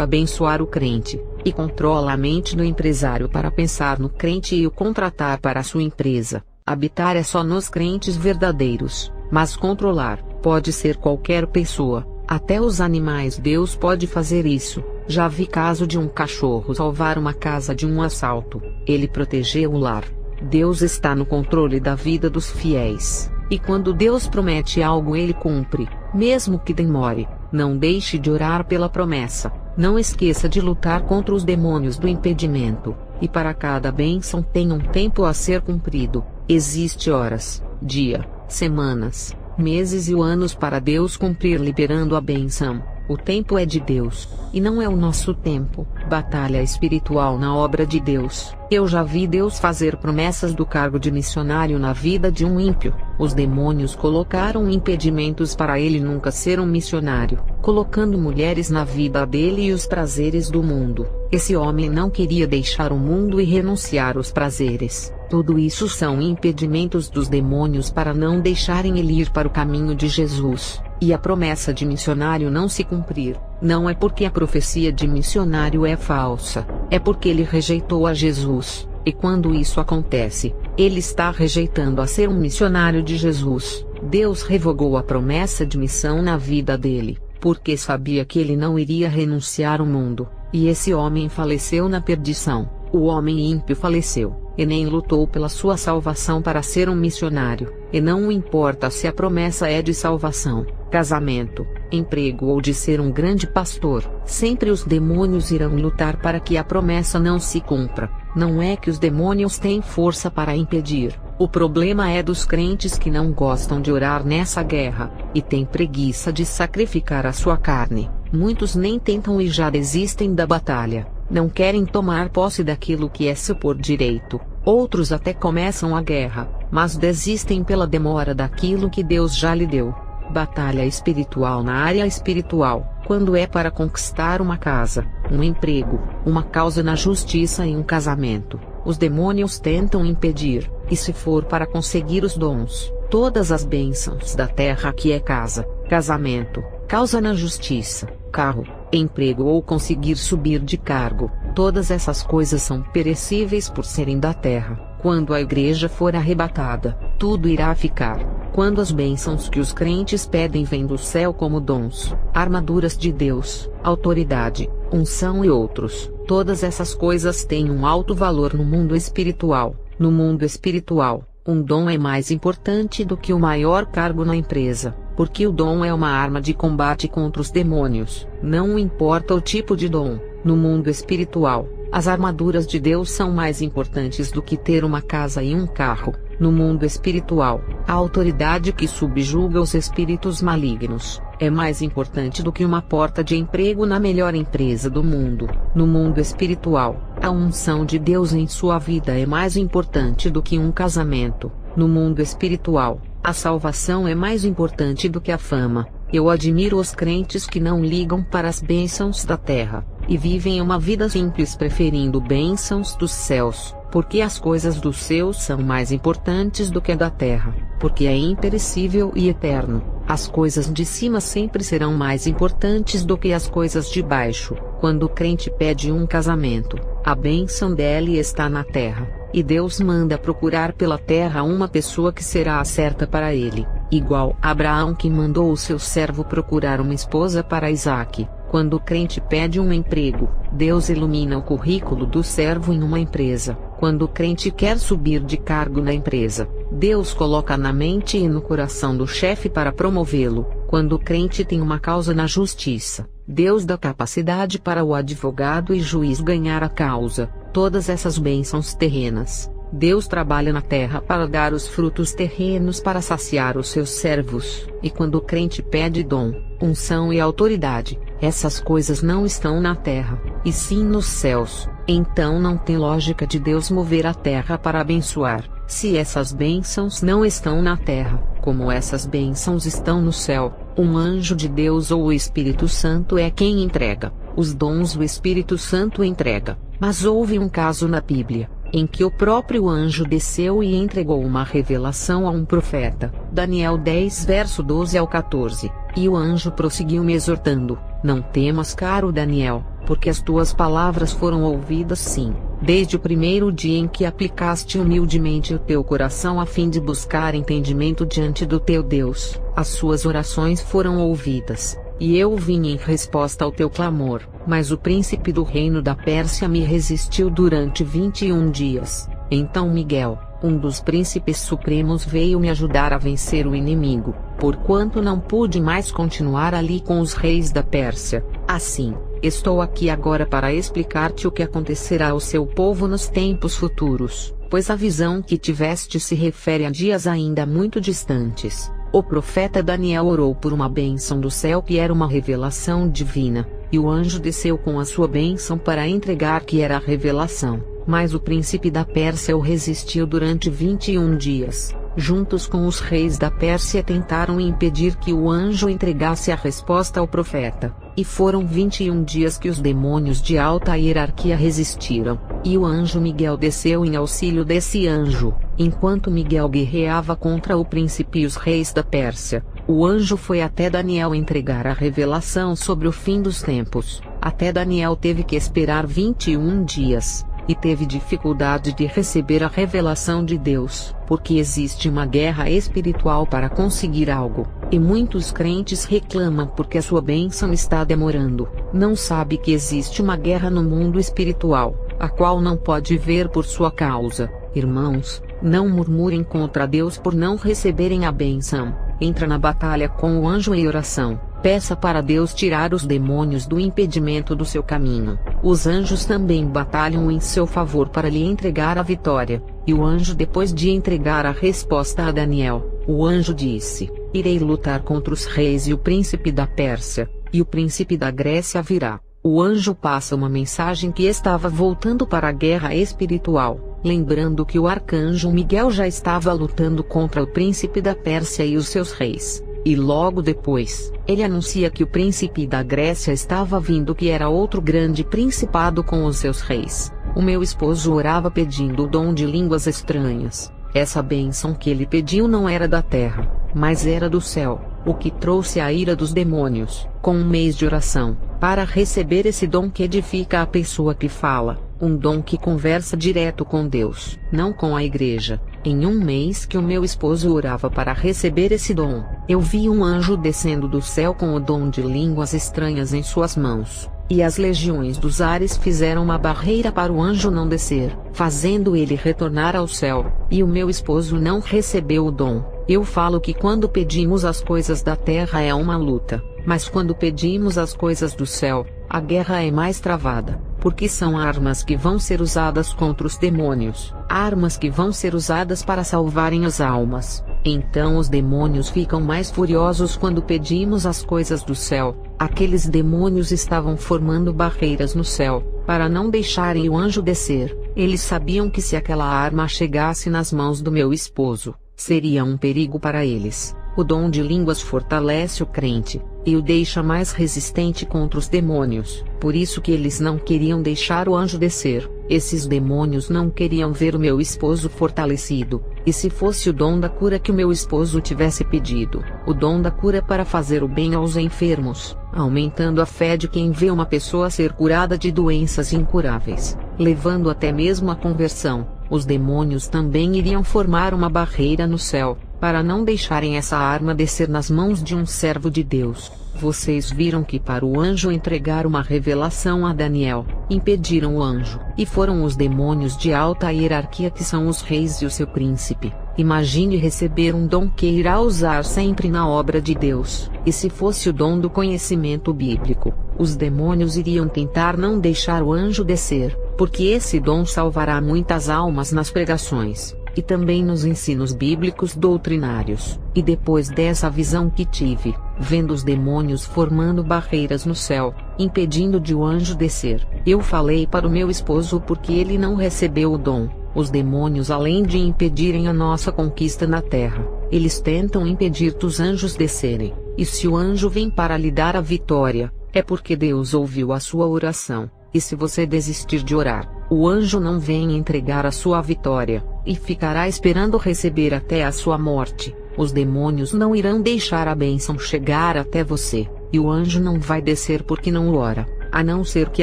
abençoar o crente, e controla a mente do empresário para pensar no crente e o contratar para a sua empresa. Habitar é só nos crentes verdadeiros, mas controlar pode ser qualquer pessoa, até os animais. Deus pode fazer isso. Já vi caso de um cachorro salvar uma casa de um assalto. Ele protegeu o lar. Deus está no controle da vida dos fiéis, e quando Deus promete algo ele cumpre, mesmo que demore. Não deixe de orar pela promessa. Não esqueça de lutar contra os demônios do impedimento, e para cada bênção tem um tempo a ser cumprido. Existe horas, dia, semanas, meses e anos para Deus cumprir liberando a bênção. O tempo é de Deus, e não é o nosso tempo. Batalha espiritual na obra de Deus. Eu já vi Deus fazer promessas do cargo de missionário na vida de um ímpio. Os demônios colocaram impedimentos para ele nunca ser um missionário, colocando mulheres na vida dele e os prazeres do mundo. Esse homem não queria deixar o mundo e renunciar aos prazeres. Tudo isso são impedimentos dos demônios para não deixarem ele ir para o caminho de Jesus, e a promessa de missionário não se cumprir. Não é porque a profecia de missionário é falsa, é porque ele rejeitou a Jesus, e quando isso acontece, ele está rejeitando a ser um missionário de Jesus. Deus revogou a promessa de missão na vida dele, porque sabia que ele não iria renunciar ao mundo, e esse homem faleceu na perdição. O homem ímpio faleceu, e nem lutou pela sua salvação para ser um missionário, e não importa se a promessa é de salvação, casamento, emprego ou de ser um grande pastor, sempre os demônios irão lutar para que a promessa não se cumpra. Não é que os demônios têm força para impedir, o problema é dos crentes que não gostam de orar nessa guerra, e têm preguiça de sacrificar a sua carne. Muitos nem tentam e já desistem da batalha. Não querem tomar posse daquilo que é seu por direito. Outros até começam a guerra, mas desistem pela demora daquilo que Deus já lhe deu. Batalha espiritual na área espiritual, quando é para conquistar uma casa, um emprego, uma causa na justiça e um casamento, os demônios tentam impedir, e se for para conseguir os dons, todas as bênçãos da terra que é casa, casamento, causa na justiça, carro, emprego ou conseguir subir de cargo, todas essas coisas são perecíveis por serem da terra. Quando a igreja for arrebatada, tudo irá ficar. Quando as bênçãos que os crentes pedem vêm do céu como dons, armaduras de Deus, autoridade, unção e outros, todas essas coisas têm um alto valor no mundo espiritual. No mundo espiritual, um dom é mais importante do que o maior cargo na empresa, porque o dom é uma arma de combate contra os demônios. Não importa o tipo de dom, no mundo espiritual, as armaduras de Deus são mais importantes do que ter uma casa e um carro. No mundo espiritual, a autoridade que subjuga os espíritos malignos é mais importante do que uma porta de emprego na melhor empresa do mundo. No mundo espiritual, a unção de Deus em sua vida é mais importante do que um casamento. No mundo espiritual, a salvação é mais importante do que a fama. Eu admiro os crentes que não ligam para as bênçãos da terra, e vivem uma vida simples preferindo bênçãos dos céus, porque as coisas dos céus são mais importantes do que a da terra, porque é imperecível e eterno. As coisas de cima sempre serão mais importantes do que as coisas de baixo. Quando o crente pede um casamento, a bênção dele está na terra, e Deus manda procurar pela terra uma pessoa que será a certa para ele, igual Abraão que mandou o seu servo procurar uma esposa para Isaque. Quando o crente pede um emprego, Deus ilumina o currículo do servo em uma empresa. Quando o crente quer subir de cargo na empresa, Deus coloca na mente e no coração do chefe para promovê-lo. Quando o crente tem uma causa na justiça, Deus dá capacidade para o advogado e juiz ganhar a causa. Todas essas bênçãos terrenas, Deus trabalha na terra para dar os frutos terrenos para saciar os seus servos. E quando o crente pede dom, unção e autoridade, essas coisas não estão na terra, e sim nos céus. Então não tem lógica de Deus mover a terra para abençoar, Se essas bênçãos não estão na terra, como essas bênçãos estão no céu, um anjo de Deus ou o Espírito Santo é quem entrega. Os dons o Espírito Santo entrega. Mas houve um caso na Bíblia, em que o próprio anjo desceu e entregou uma revelação a um profeta. Daniel 10 verso 12 ao 14. E o anjo prosseguiu me exortando: não temas, caro Daniel, porque as tuas palavras foram ouvidas sim, desde o primeiro dia em que aplicaste humildemente o teu coração a fim de buscar entendimento diante do teu Deus. As suas orações foram ouvidas, e eu vim em resposta ao teu clamor. Mas o príncipe do reino da Pérsia me resistiu durante 21 dias. Então Miguel, um dos príncipes supremos, veio me ajudar a vencer o inimigo, porquanto não pude mais continuar ali com os reis da Pérsia. Assim, estou aqui agora para explicar-te o que acontecerá ao seu povo nos tempos futuros, pois a visão que tiveste se refere a dias ainda muito distantes. O profeta Daniel orou por uma bênção do céu que era uma revelação divina, e o anjo desceu com a sua bênção para entregar que era a revelação, mas o príncipe da Pérsia o resistiu durante 21 dias. Juntos com os reis da Pérsia tentaram impedir que o anjo entregasse a resposta ao profeta, e foram 21 dias que os demônios de alta hierarquia resistiram, e o anjo Miguel desceu em auxílio desse anjo. Enquanto Miguel guerreava contra o príncipe e os reis da Pérsia, o anjo foi até Daniel entregar a revelação sobre o fim dos tempos. Até Daniel teve que esperar 21 dias. E teve dificuldade de receber a revelação de Deus, porque existe uma guerra espiritual para conseguir algo, e muitos crentes reclamam porque a sua bênção está demorando. Não sabe que existe uma guerra no mundo espiritual, a qual não pode ver por sua causa. Irmãos, não murmurem contra Deus por não receberem a bênção. Entra na batalha com o anjo em oração. Peça para Deus tirar os demônios do impedimento do seu caminho. Os anjos também batalham em seu favor para lhe entregar a vitória. E o anjo, depois de entregar a resposta a Daniel, o anjo disse: irei lutar contra os reis e o príncipe da Pérsia, e o príncipe da Grécia virá. O anjo passa uma mensagem que estava voltando para a guerra espiritual, lembrando que o arcanjo Miguel já estava lutando contra o príncipe da Pérsia e os seus reis. E logo depois, ele anuncia que o príncipe da Grécia estava vindo, que era outro grande principado com os seus reis. O meu esposo orava pedindo o dom de línguas estranhas. Essa bênção que ele pediu não era da terra, mas era do céu, o que trouxe a ira dos demônios. Com um mês de oração, para receber esse dom que edifica a pessoa que fala, um dom que conversa direto com Deus, não com a igreja. Em um mês que o meu esposo orava para receber esse dom, eu vi um anjo descendo do céu com o dom de línguas estranhas em suas mãos, e as legiões dos ares fizeram uma barreira para o anjo não descer, fazendo ele retornar ao céu, e o meu esposo não recebeu o dom. Eu falo que quando pedimos as coisas da terra é uma luta, mas quando pedimos as coisas do céu, a guerra é mais travada, porque são armas que vão ser usadas contra os demônios, armas que vão ser usadas para salvarem as almas. Então os demônios ficam mais furiosos quando pedimos as coisas do céu. Aqueles demônios estavam formando barreiras no céu, para não deixarem o anjo descer. Eles sabiam que se aquela arma chegasse nas mãos do meu esposo, seria um perigo para eles. O dom de línguas fortalece o crente, e o deixa mais resistente contra os demônios. Por isso que eles não queriam deixar o anjo descer. Esses demônios não queriam ver o meu esposo fortalecido. E se fosse o dom da cura que o meu esposo tivesse pedido, o dom da cura para fazer o bem aos enfermos, aumentando a fé de quem vê uma pessoa ser curada de doenças incuráveis, levando até mesmo à conversão, os demônios também iriam formar uma barreira no céu, para não deixarem essa arma descer nas mãos de um servo de Deus. Vocês viram que para o anjo entregar uma revelação a Daniel, impediram o anjo, e foram os demônios de alta hierarquia que são os reis e o seu príncipe. Imagine receber um dom que irá usar sempre na obra de Deus, e se fosse o dom do conhecimento bíblico, os demônios iriam tentar não deixar o anjo descer, porque esse dom salvará muitas almas nas pregações, e também nos ensinos bíblicos doutrinários. E depois dessa visão que tive, vendo os demônios formando barreiras no céu, impedindo de o anjo descer, eu falei para o meu esposo porque ele não recebeu o dom. Os demônios, além de impedirem a nossa conquista na terra, eles tentam impedir dos anjos descerem, e se o anjo vem para lhe dar a vitória, é porque Deus ouviu a sua oração, e se você desistir de orar, o anjo não vem entregar a sua vitória, e ficará esperando receber até a sua morte. Os demônios não irão deixar a bênção chegar até você, e o anjo não vai descer porque não ora, a não ser que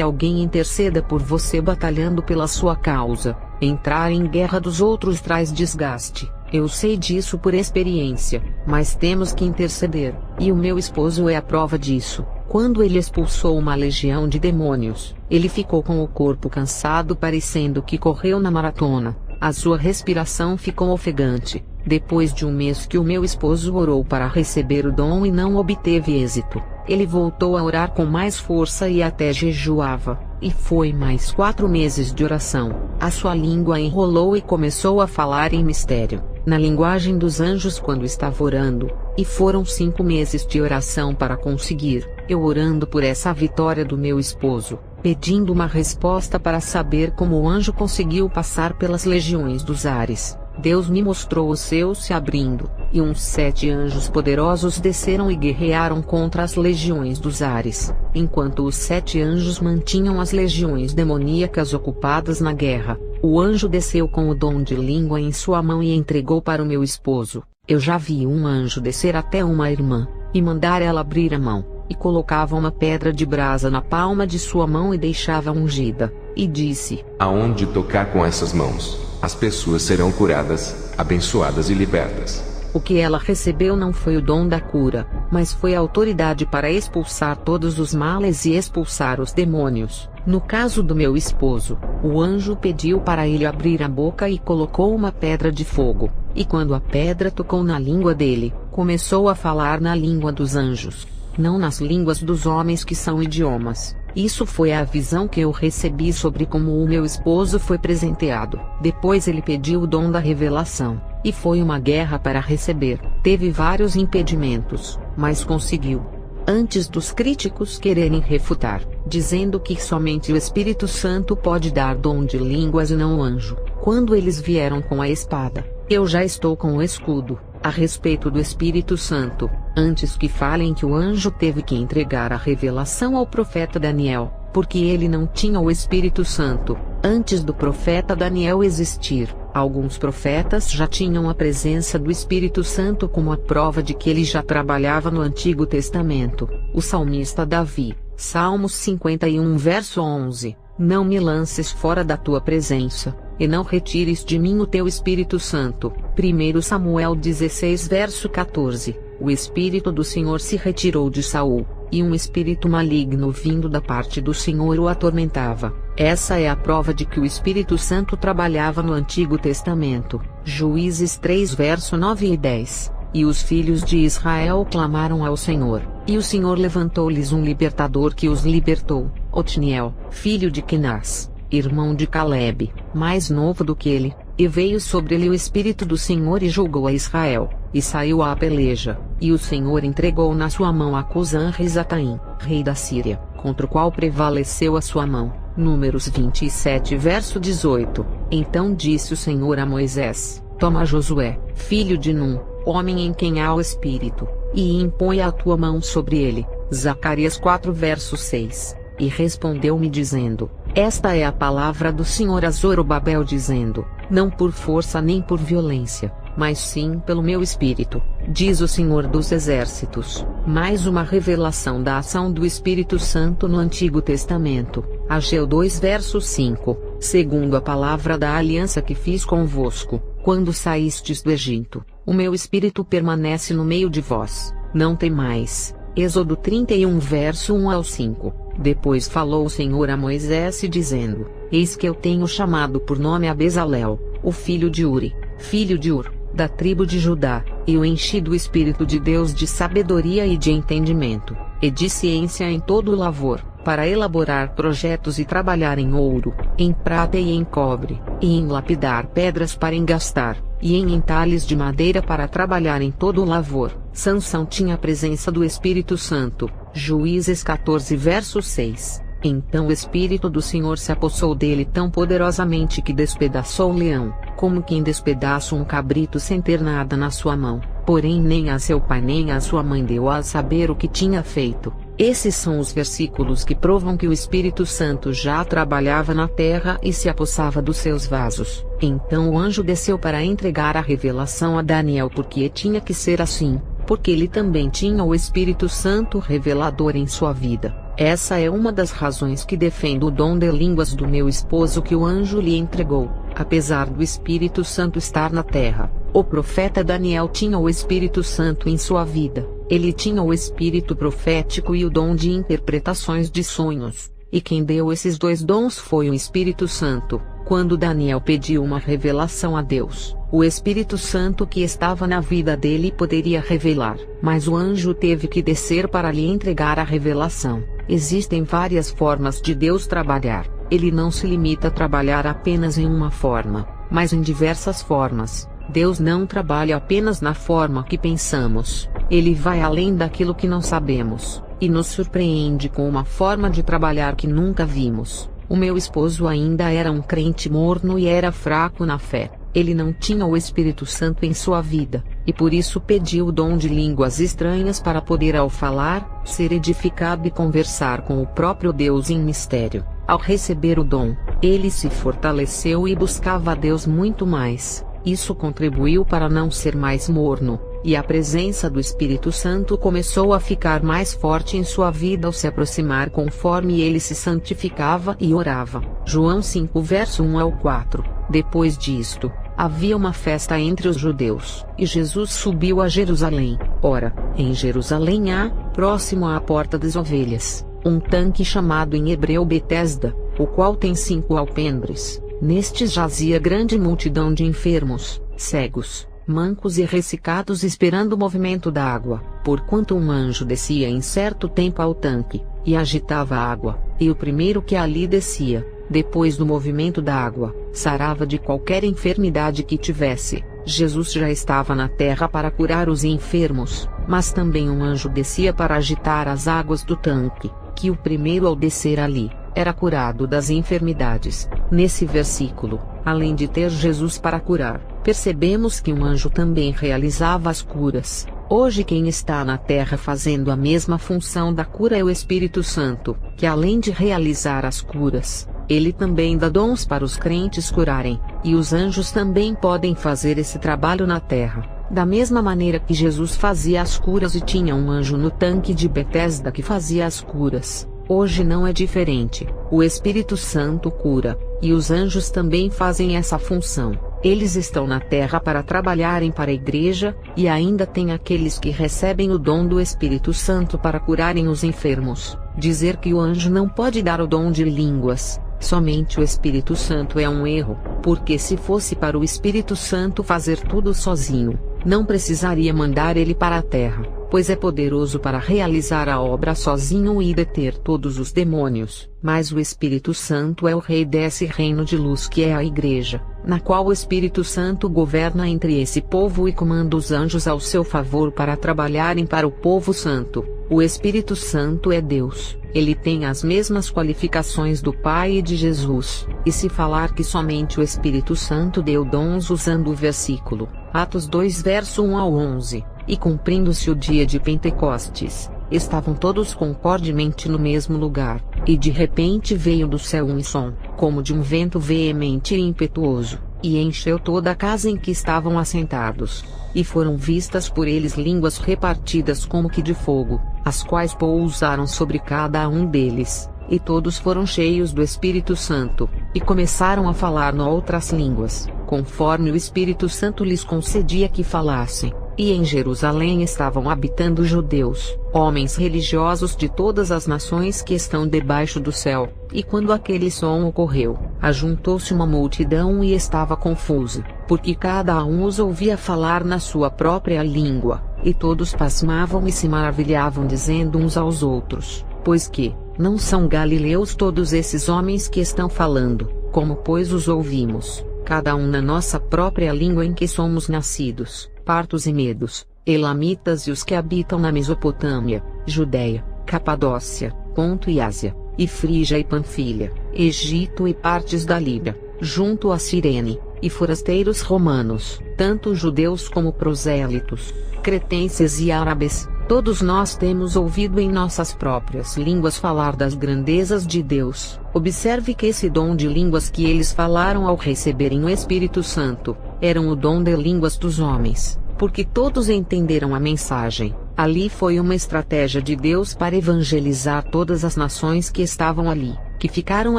alguém interceda por você batalhando pela sua causa. Entrar em guerra dos outros traz desgaste, eu sei disso por experiência, mas temos que interceder, e o meu esposo é a prova disso. Quando ele expulsou uma legião de demônios, ele ficou com o corpo cansado, parecendo que correu na maratona. A sua respiração ficou ofegante. Depois de um mês que o meu esposo orou para receber o dom e não obteve êxito, ele voltou a orar com mais força e até jejuava, e foi mais 4 meses de oração. A sua língua enrolou e começou a falar em mistério, na linguagem dos anjos quando estava orando, e foram 5 meses de oração para conseguir. Eu orando por essa vitória do meu esposo, pedindo uma resposta para saber como o anjo conseguiu passar pelas legiões dos ares. Deus me mostrou os céus se abrindo, e uns 7 anjos poderosos desceram e guerrearam contra as legiões dos ares, enquanto os 7 anjos mantinham as legiões demoníacas ocupadas na guerra. O anjo desceu com o dom de língua em sua mão e entregou para o meu esposo. Eu já vi um anjo descer até uma irmã, e mandar ela abrir a mão, e colocava uma pedra de brasa na palma de sua mão e deixava ungida, e disse: aonde tocar com essas mãos, as pessoas serão curadas, abençoadas e libertas. O que ela recebeu não foi o dom da cura, mas foi a autoridade para expulsar todos os males e expulsar os demônios. No caso do meu esposo, o anjo pediu para ele abrir a boca e colocou uma pedra de fogo, e quando a pedra tocou na língua dele, começou a falar na língua dos anjos, não nas línguas dos homens que são idiomas. Isso foi a visão que eu recebi sobre como o meu esposo foi presenteado. Depois ele pediu o dom da revelação, e foi uma guerra para receber. Teve vários impedimentos, mas conseguiu. Antes dos críticos quererem refutar, dizendo que somente o Espírito Santo pode dar dom de línguas e não o anjo, quando eles vieram com a espada, eu já estou com o escudo. A respeito do Espírito Santo, antes que falem que o anjo teve que entregar a revelação ao profeta Daniel, porque ele não tinha o Espírito Santo, antes do profeta Daniel existir, alguns profetas já tinham a presença do Espírito Santo como a prova de que ele já trabalhava no Antigo Testamento. O salmista Davi, Salmos 51 verso 11, não me lances fora da tua presença, e não retires de mim o teu Espírito Santo. 1 Samuel 16 verso 14, o Espírito do Senhor se retirou de Saul, e um espírito maligno vindo da parte do Senhor o atormentava. Essa é a prova de que o Espírito Santo trabalhava no Antigo Testamento. Juízes 3 verso 9 e 10. E os filhos de Israel clamaram ao Senhor, e o Senhor levantou-lhes um libertador que os libertou, Otniel, filho de Quenaz, irmão de Calebe, mais novo do que ele, e veio sobre ele o Espírito do Senhor e julgou a Israel, e saiu à peleja, e o Senhor entregou na sua mão a Cusã-Risataim, rei da Síria, contra o qual prevaleceu a sua mão. Números 27 verso 18. Então disse o Senhor a Moisés: toma Josué, filho de Num, homem em quem há o Espírito, e impõe a tua mão sobre ele. Zacarias 4 verso 6. E respondeu-me dizendo: esta é a palavra do Senhor a Zorobabel dizendo: não por força nem por violência, mas sim pelo meu Espírito, diz o Senhor dos Exércitos. Mais uma revelação da ação do Espírito Santo no Antigo Testamento. Ageu 2 verso 5. Segundo a palavra da aliança que fiz convosco, quando saístes do Egito, o meu Espírito permanece no meio de vós, não temais. Êxodo 31 verso 1 ao 5. Depois falou o Senhor a Moisés dizendo: eis que eu tenho chamado por nome a Bezalel, o filho de Uri, filho de Ur, da tribo de Judá, e o enchi do Espírito de Deus de sabedoria e de entendimento, e de ciência em todo o lavor, para elaborar projetos e trabalhar em ouro, em prata e em cobre, e em lapidar pedras para engastar, e em entalhes de madeira para trabalhar em todo o lavor. Sansão tinha a presença do Espírito Santo. Juízes 14 verso 6. Então o Espírito do Senhor se apossou dele tão poderosamente que despedaçou o leão, como quem despedaça um cabrito sem ter nada na sua mão. Porém nem a seu pai nem a sua mãe deu a saber o que tinha feito. Esses são os versículos que provam que o Espírito Santo já trabalhava na terra e se apossava dos seus vasos. Então o anjo desceu para entregar a revelação a Daniel, porque tinha que ser assim, porque ele também tinha o Espírito Santo revelador em sua vida. Essa é uma das razões que defendo o dom de línguas do meu esposo que o anjo lhe entregou, apesar do Espírito Santo estar na terra. O profeta Daniel tinha o Espírito Santo em sua vida. Ele tinha o espírito profético e o dom de interpretações de sonhos, e quem deu esses dois dons foi o Espírito Santo. Quando Daniel pediu uma revelação a Deus, o Espírito Santo que estava na vida dele poderia revelar, mas o anjo teve que descer para lhe entregar a revelação. Existem várias formas de Deus trabalhar. Ele não se limita a trabalhar apenas em uma forma, mas em diversas formas. Deus não trabalha apenas na forma que pensamos. Ele vai além daquilo que não sabemos, e nos surpreende com uma forma de trabalhar que nunca vimos. O meu esposo ainda era um crente morno e era fraco na fé. Ele não tinha o Espírito Santo em sua vida, e por isso pediu o dom de línguas estranhas para poder, ao falar, ser edificado e conversar com o próprio Deus em mistério. Ao receber o dom, ele se fortaleceu e buscava a Deus muito mais. Isso contribuiu para não ser mais morno, e a presença do Espírito Santo começou a ficar mais forte em sua vida ao se aproximar conforme ele se santificava e orava. João 5 verso 1 ao 4. Depois disto, havia uma festa entre os judeus, e Jesus subiu a Jerusalém. Ora, em Jerusalém há, próximo à porta das ovelhas, um tanque chamado em hebreu Betesda, o qual tem 5 alpendres. Nestes jazia grande multidão de enfermos, cegos, mancos e ressecados esperando o movimento da água, porquanto um anjo descia em certo tempo ao tanque, e agitava a água, e o primeiro que ali descia, depois do movimento da água, sarava de qualquer enfermidade que tivesse. Jesus já estava na terra para curar os enfermos, mas também um anjo descia para agitar as águas do tanque, que o primeiro ao descer ali, era curado das enfermidades. Nesse versículo, além de ter Jesus para curar, percebemos que um anjo também realizava as curas. Hoje quem está na terra fazendo a mesma função da cura é o Espírito Santo, que além de realizar as curas, ele também dá dons para os crentes curarem, e os anjos também podem fazer esse trabalho na terra. Da mesma maneira que Jesus fazia as curas e tinha um anjo no tanque de Betesda que fazia as curas, hoje não é diferente. O Espírito Santo cura, e os anjos também fazem essa função. Eles estão na terra para trabalharem para a igreja, e ainda tem aqueles que recebem o dom do Espírito Santo para curarem os enfermos. Dizer que o anjo não pode dar o dom de línguas, somente o Espírito Santo, é um erro, porque se fosse para o Espírito Santo fazer tudo sozinho, não precisaria mandar ele para a terra, pois é poderoso para realizar a obra sozinho e deter todos os demônios. Mas o Espírito Santo é o rei desse reino de luz que é a igreja, na qual o Espírito Santo governa entre esse povo e comanda os anjos ao seu favor para trabalharem para o povo santo. O Espírito Santo é Deus, ele tem as mesmas qualificações do Pai e de Jesus, e se falar que somente o Espírito Santo deu dons usando o versículo, Atos 2 verso 1 ao 11, e cumprindo-se o dia de Pentecostes, estavam todos concordemente no mesmo lugar, e de repente veio do céu um som, como de um vento veemente e impetuoso, e encheu toda a casa em que estavam assentados. E foram vistas por eles línguas repartidas como que de fogo, as quais pousaram sobre cada um deles, e todos foram cheios do Espírito Santo, e começaram a falar noutras línguas, conforme o Espírito Santo lhes concedia que falassem. E em Jerusalém estavam habitando judeus, homens religiosos de todas as nações que estão debaixo do céu. E quando aquele som ocorreu, ajuntou-se uma multidão e estava confusa, porque cada um os ouvia falar na sua própria língua, e todos pasmavam e se maravilhavam dizendo uns aos outros, pois que, não são galileus todos esses homens que estão falando? Como pois os ouvimos, cada um na nossa própria língua em que somos nascidos? Partos e medos, elamitas e os que habitam na Mesopotâmia, Judeia, Capadócia, Ponto e Ásia, e Frígia e Panfilha, Egito e partes da Líbia, junto a Cirene, e forasteiros romanos, tanto judeus como prosélitos, cretenses e árabes, todos nós temos ouvido em nossas próprias línguas falar das grandezas de Deus. Observe que esse dom de línguas que eles falaram ao receberem o Espírito Santo, eram o dom de línguas dos homens, porque todos entenderam a mensagem. Ali foi uma estratégia de Deus para evangelizar todas as nações que estavam ali, que ficaram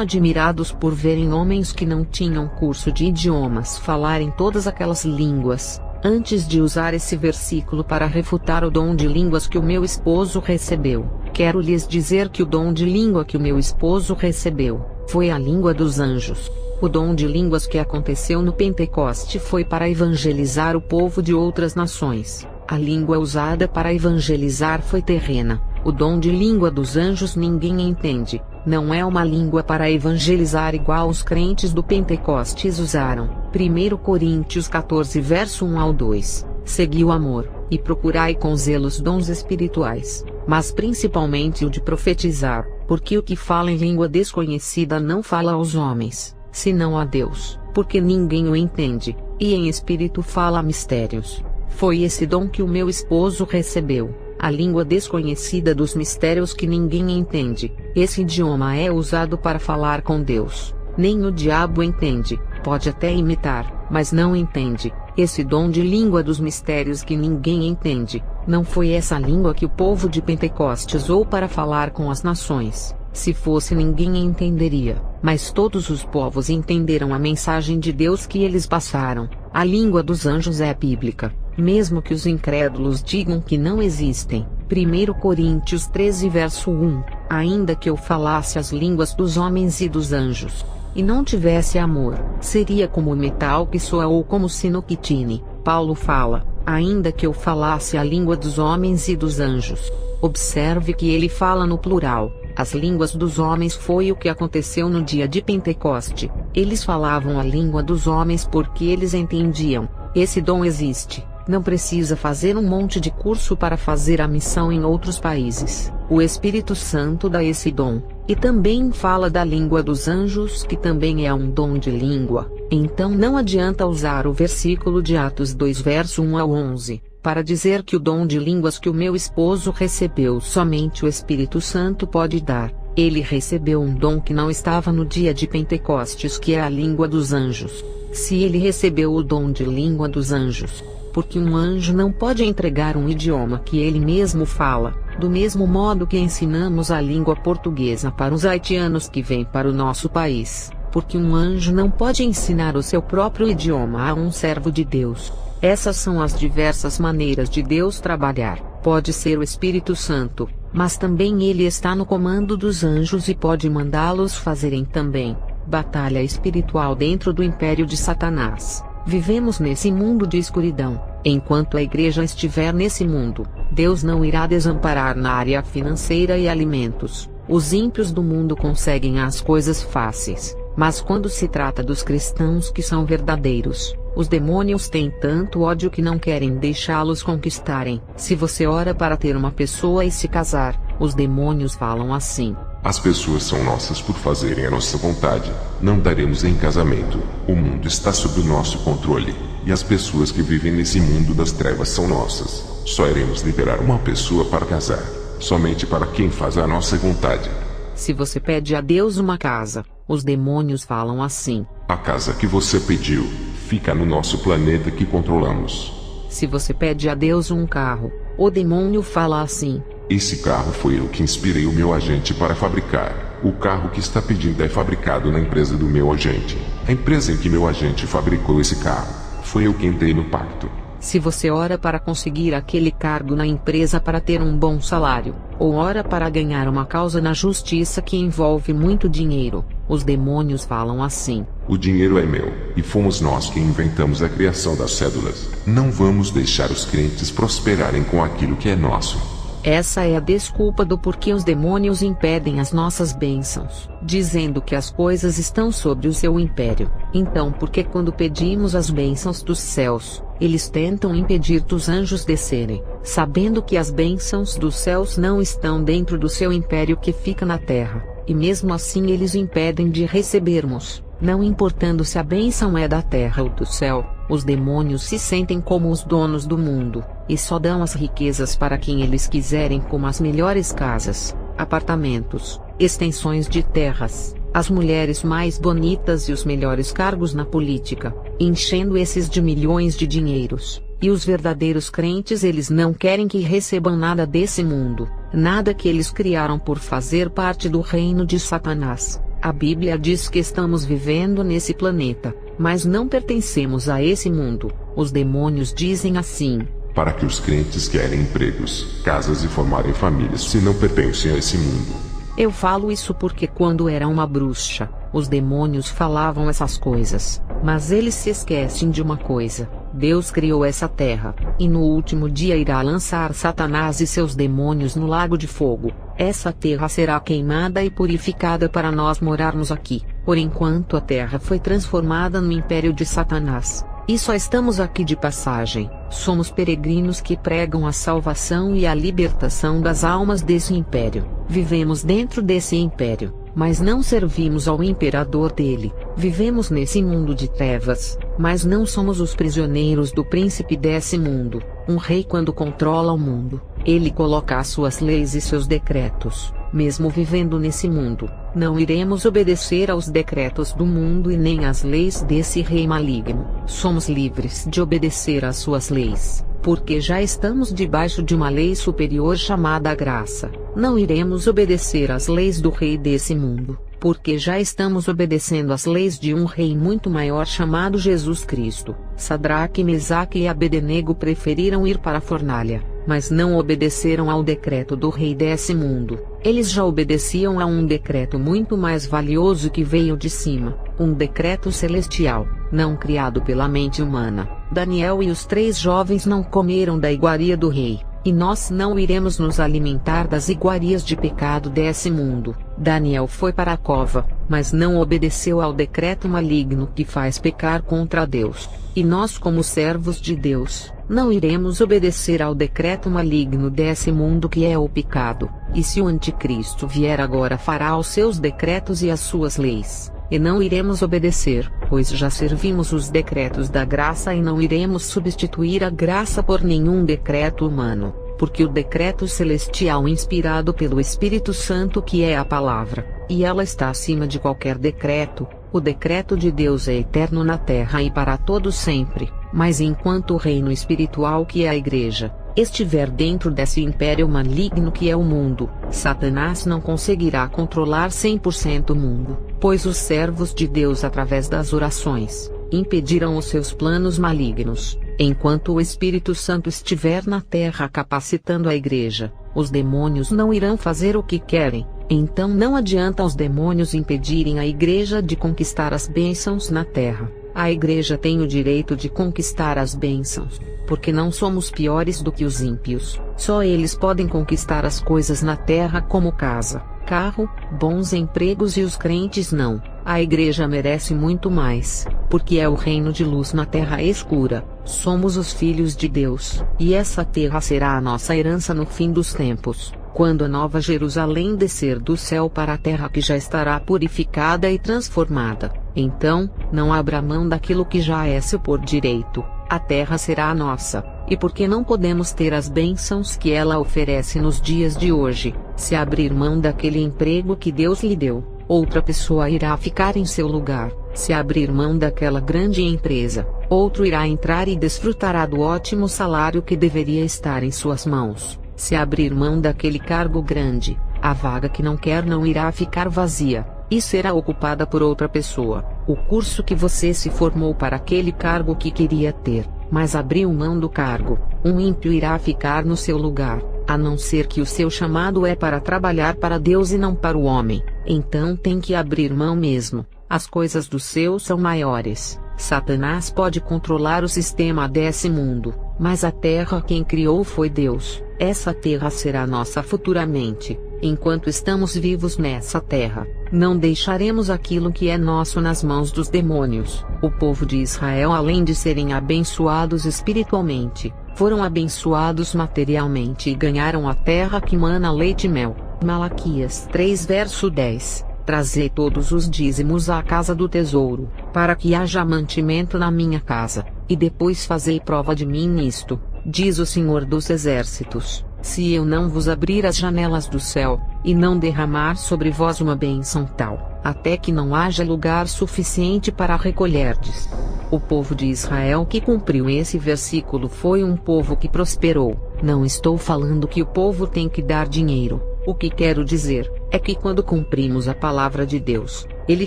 admirados por verem homens que não tinham curso de idiomas falarem todas aquelas línguas. Antes de usar esse versículo para refutar o dom de línguas que o meu esposo recebeu, quero lhes dizer que o dom de língua que o meu esposo recebeu, foi a língua dos anjos. O dom de línguas que aconteceu no Pentecoste foi para evangelizar o povo de outras nações. A língua usada para evangelizar foi terrena. O dom de língua dos anjos ninguém entende. Não é uma língua para evangelizar igual os crentes do Pentecostes usaram. 1 Coríntios 14 verso 1 ao 2. Segui o amor, e procurai com zelo os dons espirituais, mas principalmente o de profetizar, porque o que fala em língua desconhecida não fala aos homens, senão a Deus, porque ninguém o entende, e em espírito fala mistérios. Foi esse dom que o meu esposo recebeu, a língua desconhecida dos mistérios que ninguém entende. Esse idioma é usado para falar com Deus. Nem o diabo entende, pode até imitar, mas não entende. Esse dom de língua dos mistérios que ninguém entende, não foi essa língua que o povo de Pentecostes usou para falar com as nações. Se fosse, ninguém entenderia, mas todos os povos entenderam a mensagem de Deus que eles passaram. A língua dos anjos é bíblica, mesmo que os incrédulos digam que não existem. 1 Coríntios 13 verso 1. Ainda que eu falasse as línguas dos homens e dos anjos, e não tivesse amor, seria como o metal que soa ou como o sino que tine. Paulo fala, ainda que eu falasse a língua dos homens e dos anjos. Observe que ele fala no plural. As línguas dos homens foi o que aconteceu no dia de Pentecoste. Eles falavam a língua dos homens porque eles entendiam. Esse dom existe. Não precisa fazer um monte de curso para fazer a missão em outros países. O Espírito Santo dá esse dom. E também fala da língua dos anjos, que também é um dom de língua. Então não adianta usar o versículo de Atos 2 verso 1 ao 11, para dizer que o dom de línguas que o meu esposo recebeu somente o Espírito Santo pode dar. Ele recebeu um dom que não estava no dia de Pentecostes, que é a língua dos anjos. Se ele recebeu o dom de língua dos anjos, porque um anjo não pode entregar um idioma que ele mesmo fala, do mesmo modo que ensinamos a língua portuguesa para os haitianos que vêm para o nosso país, porque um anjo não pode ensinar o seu próprio idioma a um servo de Deus. Essas são as diversas maneiras de Deus trabalhar. Pode ser o Espírito Santo, mas também ele está no comando dos anjos e pode mandá-los fazerem também batalha espiritual dentro do império de Satanás. Vivemos nesse mundo de escuridão. Enquanto a igreja estiver nesse mundo, Deus não irá desamparar na área financeira e alimentos. Os ímpios do mundo conseguem as coisas fáceis, mas quando se trata dos cristãos que são verdadeiros, os demônios têm tanto ódio que não querem deixá-los conquistarem. Se você ora para ter uma pessoa e se casar, os demônios falam assim: as pessoas são nossas por fazerem a nossa vontade. Não daremos em casamento. O mundo está sob o nosso controle, e as pessoas que vivem nesse mundo das trevas são nossas. Só iremos liberar uma pessoa para casar, somente para quem faz a nossa vontade. Se você pede a Deus uma casa, os demônios falam assim: a casa que você pediu fica no nosso planeta que controlamos. Se você pede a Deus um carro, o demônio fala assim: esse carro foi eu que inspirei o meu agente para fabricar. O carro que está pedindo é fabricado na empresa do meu agente. A empresa em que meu agente fabricou esse carro, foi eu que entrei no pacto. Se você ora para conseguir aquele cargo na empresa para ter um bom salário, ou ora para ganhar uma causa na justiça que envolve muito dinheiro, os demônios falam assim: o dinheiro é meu, e fomos nós que inventamos a criação das cédulas. Não vamos deixar os crentes prosperarem com aquilo que é nosso. Essa é a desculpa do porquê os demônios impedem as nossas bênçãos, dizendo que as coisas estão sobre o seu império. Então, porque quando pedimos as bênçãos dos céus, eles tentam impedir dos anjos descerem, sabendo que as bênçãos dos céus não estão dentro do seu império que fica na terra, e mesmo assim eles impedem de recebermos. Não importando se a bênção é da terra ou do céu, os demônios se sentem como os donos do mundo, e só dão as riquezas para quem eles quiserem, como as melhores casas, apartamentos, extensões de terras, as mulheres mais bonitas e os melhores cargos na política, enchendo esses de milhões de dinheiros. E os verdadeiros crentes, eles não querem que recebam nada desse mundo, nada que eles criaram por fazer parte do reino de Satanás. A Bíblia diz que estamos vivendo nesse planeta, mas não pertencemos a esse mundo. Os demônios dizem assim: para que os crentes querem empregos, casas e formarem famílias se não pertencem a esse mundo. Eu falo isso porque quando era uma bruxa, os demônios falavam essas coisas, mas eles se esquecem de uma coisa: Deus criou essa terra, e no último dia irá lançar Satanás e seus demônios no lago de fogo. Essa terra será queimada e purificada para nós morarmos aqui, por enquanto a terra foi transformada no império de Satanás. E só estamos aqui de passagem, somos peregrinos que pregam a salvação e a libertação das almas desse império. Vivemos dentro desse império, mas não servimos ao imperador dele. Vivemos nesse mundo de trevas, mas não somos os prisioneiros do príncipe desse mundo. Um rei, quando controla o mundo, ele coloca as suas leis e seus decretos. Mesmo vivendo nesse mundo, não iremos obedecer aos decretos do mundo e nem às leis desse rei maligno. Somos livres de obedecer às suas leis, porque já estamos debaixo de uma lei superior chamada graça. Não iremos obedecer às leis do rei desse mundo, porque já estamos obedecendo às leis de um rei muito maior chamado Jesus Cristo. Sadraque, Mesaque e Abednego preferiram ir para a fornalha, mas não obedeceram ao decreto do rei desse mundo. Eles já obedeciam a um decreto muito mais valioso que veio de cima, um decreto celestial, não criado pela mente humana. Daniel e os 3 jovens não comeram da iguaria do rei, e nós não iremos nos alimentar das iguarias de pecado desse mundo. Daniel foi para a cova, mas não obedeceu ao decreto maligno que faz pecar contra Deus. E nós, como servos de Deus, não iremos obedecer ao decreto maligno desse mundo que é o pecado. E se o anticristo vier agora, fará os seus decretos e as suas leis, e não iremos obedecer, pois já servimos os decretos da graça e não iremos substituir a graça por nenhum decreto humano, porque o decreto celestial inspirado pelo Espírito Santo, que é a palavra, e ela está acima de qualquer decreto. O decreto de Deus é eterno na terra e para todos sempre. Mas enquanto o reino espiritual, que é a igreja, estiver dentro desse império maligno que é o mundo, Satanás não conseguirá controlar 100% o mundo, pois os servos de Deus, através das orações, impedirão os seus planos malignos. Enquanto o Espírito Santo estiver na terra capacitando a igreja, os demônios não irão fazer o que querem. Então não adianta os demônios impedirem a igreja de conquistar as bênçãos na terra. A igreja tem o direito de conquistar as bênçãos, porque não somos piores do que os ímpios. Só eles podem conquistar as coisas na terra, como casa, carro, bons empregos, e os crentes não. A igreja merece muito mais, porque é o reino de luz na terra escura. Somos os filhos de Deus, e essa terra será a nossa herança no fim dos tempos, quando a nova Jerusalém descer do céu para a terra, que já estará purificada e transformada. Então, não abra mão daquilo que já é seu por direito. A terra será nossa, e porque não podemos ter as bênçãos que ela oferece nos dias de hoje, se abrir mão daquele emprego que Deus lhe deu, outra pessoa irá ficar em seu lugar. Se abrir mão daquela grande empresa, outro irá entrar e desfrutará do ótimo salário que deveria estar em suas mãos. Se abrir mão daquele cargo grande, a vaga que não quer não irá ficar vazia, e será ocupada por outra pessoa. O curso que você se formou para aquele cargo que queria ter, mas abriu mão do cargo, um ímpio irá ficar no seu lugar, a não ser que o seu chamado é para trabalhar para Deus e não para o homem. Então tem que abrir mão mesmo. As coisas do céu são maiores. Satanás pode controlar o sistema desse mundo, mas a terra quem criou foi Deus. Essa terra será nossa futuramente. Enquanto estamos vivos nessa terra, não deixaremos aquilo que é nosso nas mãos dos demônios. O povo de Israel, além de serem abençoados espiritualmente, foram abençoados materialmente e ganharam a terra que mana leite e mel. Malaquias 3 verso 10. Trazei todos os dízimos à casa do tesouro, para que haja mantimento na minha casa, e depois fazei prova de mim nisto, diz o Senhor dos Exércitos, se eu não vos abrir as janelas do céu, e não derramar sobre vós uma bênção tal, até que não haja lugar suficiente para recolherdes. O povo de Israel que cumpriu esse versículo foi um povo que prosperou. Não estou falando que o povo tem que dar dinheiro. O que quero dizer é que quando cumprimos a palavra de Deus, Ele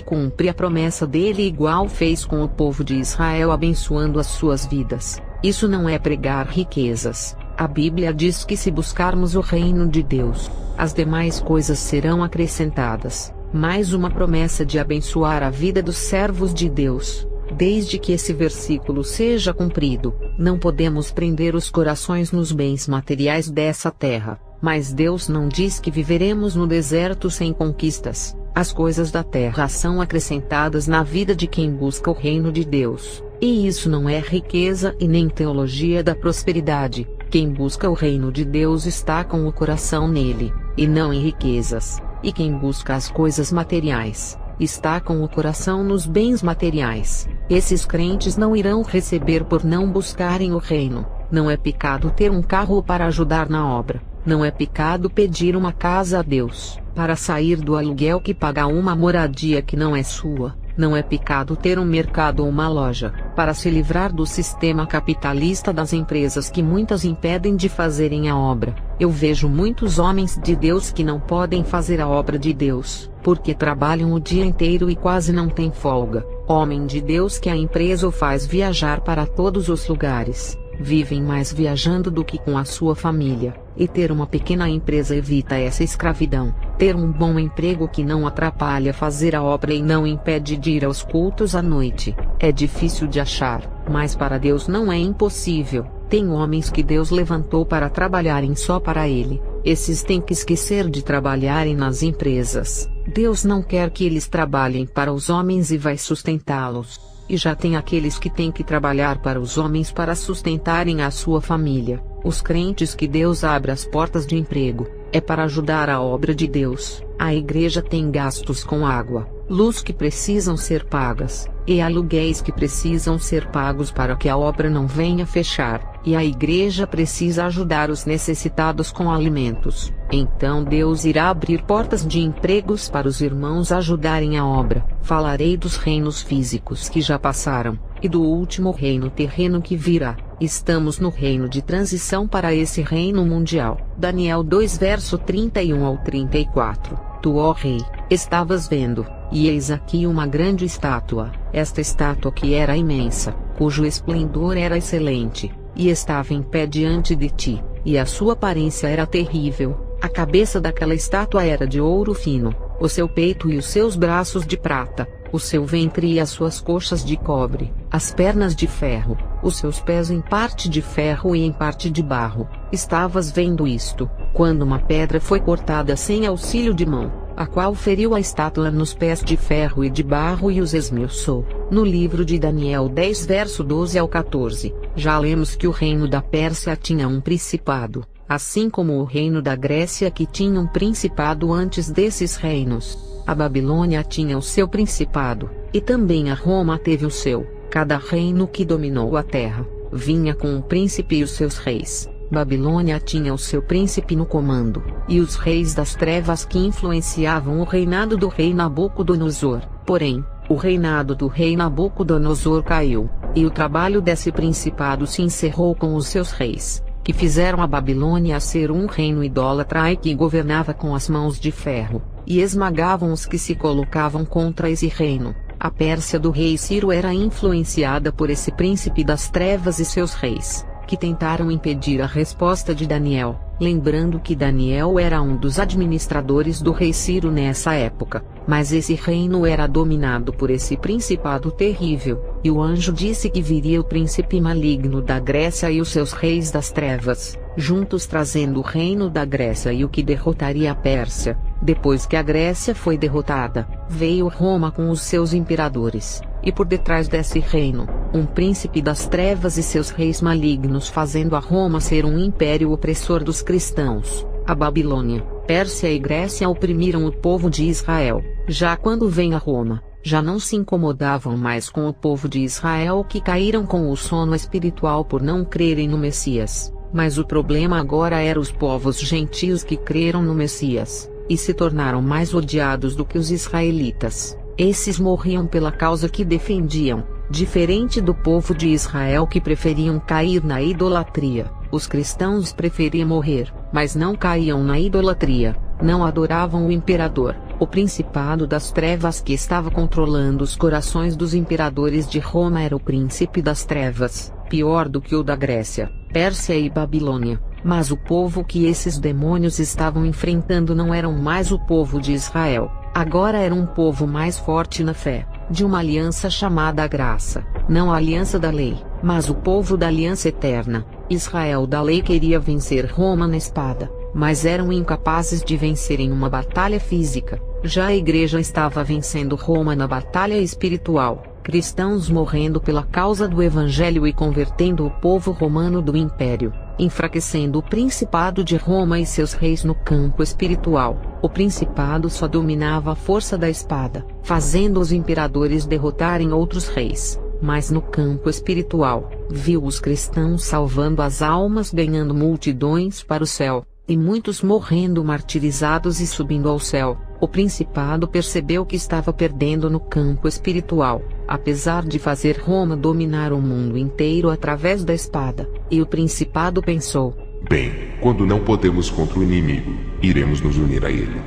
cumpre a promessa dele igual fez com o povo de Israel, abençoando as suas vidas. Isso não é pregar riquezas. A Bíblia diz que se buscarmos o reino de Deus, as demais coisas serão acrescentadas. Mais uma promessa de abençoar a vida dos servos de Deus. Desde que esse versículo seja cumprido, não podemos prender os corações nos bens materiais dessa terra. Mas Deus não diz que viveremos no deserto sem conquistas. As coisas da terra são acrescentadas na vida de quem busca o reino de Deus. E isso não é riqueza e nem teologia da prosperidade. Quem busca o reino de Deus está com o coração nele, e não em riquezas. E quem busca as coisas materiais, está com o coração nos bens materiais. Esses crentes não irão receber por não buscarem o reino. Não é pecado ter um carro para ajudar na obra. Não é pecado pedir uma casa a Deus, para sair do aluguel que paga uma moradia que não é sua. Não é pecado ter um mercado ou uma loja, para se livrar do sistema capitalista das empresas que muitas impedem de fazerem a obra. Eu vejo muitos homens de Deus que não podem fazer a obra de Deus, porque trabalham o dia inteiro e quase não têm folga. Homem de Deus que a empresa o faz viajar para todos os lugares. Vivem mais viajando do que com a sua família, e ter uma pequena empresa evita essa escravidão. Ter um bom emprego que não atrapalha fazer a obra e não impede de ir aos cultos à noite, é difícil de achar, mas para Deus não é impossível. Tem homens que Deus levantou para trabalharem só para Ele. Esses têm que esquecer de trabalharem nas empresas. Deus não quer que eles trabalhem para os homens e vai sustentá-los. E já tem aqueles que têm que trabalhar para os homens para sustentarem a sua família. Os crentes que Deus abre as portas de emprego, é para ajudar a obra de Deus. A igreja tem gastos com água, luz que precisam ser pagas, e aluguéis que precisam ser pagos para que a obra não venha fechar, e a igreja precisa ajudar os necessitados com alimentos. Então Deus irá abrir portas de empregos para os irmãos ajudarem a obra. Falarei dos reinos físicos que já passaram, e do último reino terreno que virá. Estamos no reino de transição para esse reino mundial. Daniel 2 verso 31 ao 34. Tu, ó rei, estavas vendo, e eis aqui uma grande estátua. Esta estátua que era imensa, cujo esplendor era excelente, e estava em pé diante de ti, e a sua aparência era terrível. A cabeça daquela estátua era de ouro fino, o seu peito e os seus braços de prata, o seu ventre e as suas coxas de cobre, as pernas de ferro, os seus pés em parte de ferro e em parte de barro. Estavas vendo isto, quando uma pedra foi cortada sem auxílio de mão, a qual feriu a estátua nos pés de ferro e de barro e os esmiuçou. No livro de Daniel 10 verso 12 ao 14, já lemos que o reino da Pérsia tinha um principado, assim como o reino da Grécia que tinha um principado antes desses reinos. A Babilônia tinha o seu principado, e também a Roma teve o seu. Cada reino que dominou a terra, vinha com um príncipe e os seus reis. Babilônia tinha o seu príncipe no comando, e os reis das trevas que influenciavam o reinado do rei Nabucodonosor. Porém, o reinado do rei Nabucodonosor caiu, e o trabalho desse principado se encerrou com os seus reis, que fizeram a Babilônia ser um reino idólatra e que governava com as mãos de ferro, e esmagavam os que se colocavam contra esse reino. A Pérsia do rei Ciro era influenciada por esse príncipe das trevas e seus reis. que tentaram impedir a resposta de Daniel, lembrando que Daniel era um dos administradores do rei Ciro nessa época, mas esse reino era dominado por esse principado terrível, e o anjo disse que viria o príncipe maligno da Grécia e os seus reis das trevas, juntos trazendo o reino da Grécia e o que derrotaria a Pérsia. Depois que a Grécia foi derrotada, veio Roma com os seus imperadores, e por detrás desse reino, um príncipe das trevas e seus reis malignos, fazendo a Roma ser um império opressor dos cristãos. A Babilônia, Pérsia e Grécia oprimiram o povo de Israel. Já quando vem a Roma, já não se incomodavam mais com o povo de Israel, que caíram com o sono espiritual por não crerem no Messias. Mas o problema agora era os povos gentios que creram no Messias, e se tornaram mais odiados do que os israelitas. Esses morriam pela causa que defendiam, diferente do povo de Israel que preferiam cair na idolatria. Os cristãos preferiam morrer, mas não caíam na idolatria, não adoravam o imperador, o principado das trevas que estava controlando os corações dos imperadores de Roma. Era o príncipe das trevas, pior do que o da Grécia, Pérsia e Babilônia. Mas o povo que esses demônios estavam enfrentando não eram mais o povo de Israel, agora era um povo mais forte na fé, de uma aliança chamada a graça, não a aliança da lei, mas o povo da aliança eterna. Israel da lei queria vencer Roma na espada, mas eram incapazes de vencer em uma batalha física. Já a igreja estava vencendo Roma na batalha espiritual, cristãos morrendo pela causa do evangelho e convertendo o povo romano do império, enfraquecendo o principado de Roma e seus reis no campo espiritual. O principado só dominava a força da espada, fazendo os imperadores derrotarem outros reis. Mas no campo espiritual, viu os cristãos salvando as almas, ganhando multidões para o céu, e muitos morrendo martirizados e subindo ao céu. O principado percebeu que estava perdendo no campo espiritual, apesar de fazer Roma dominar o mundo inteiro através da espada. E o principado pensou: bem, quando não podemos contra o inimigo, iremos nos unir a ele.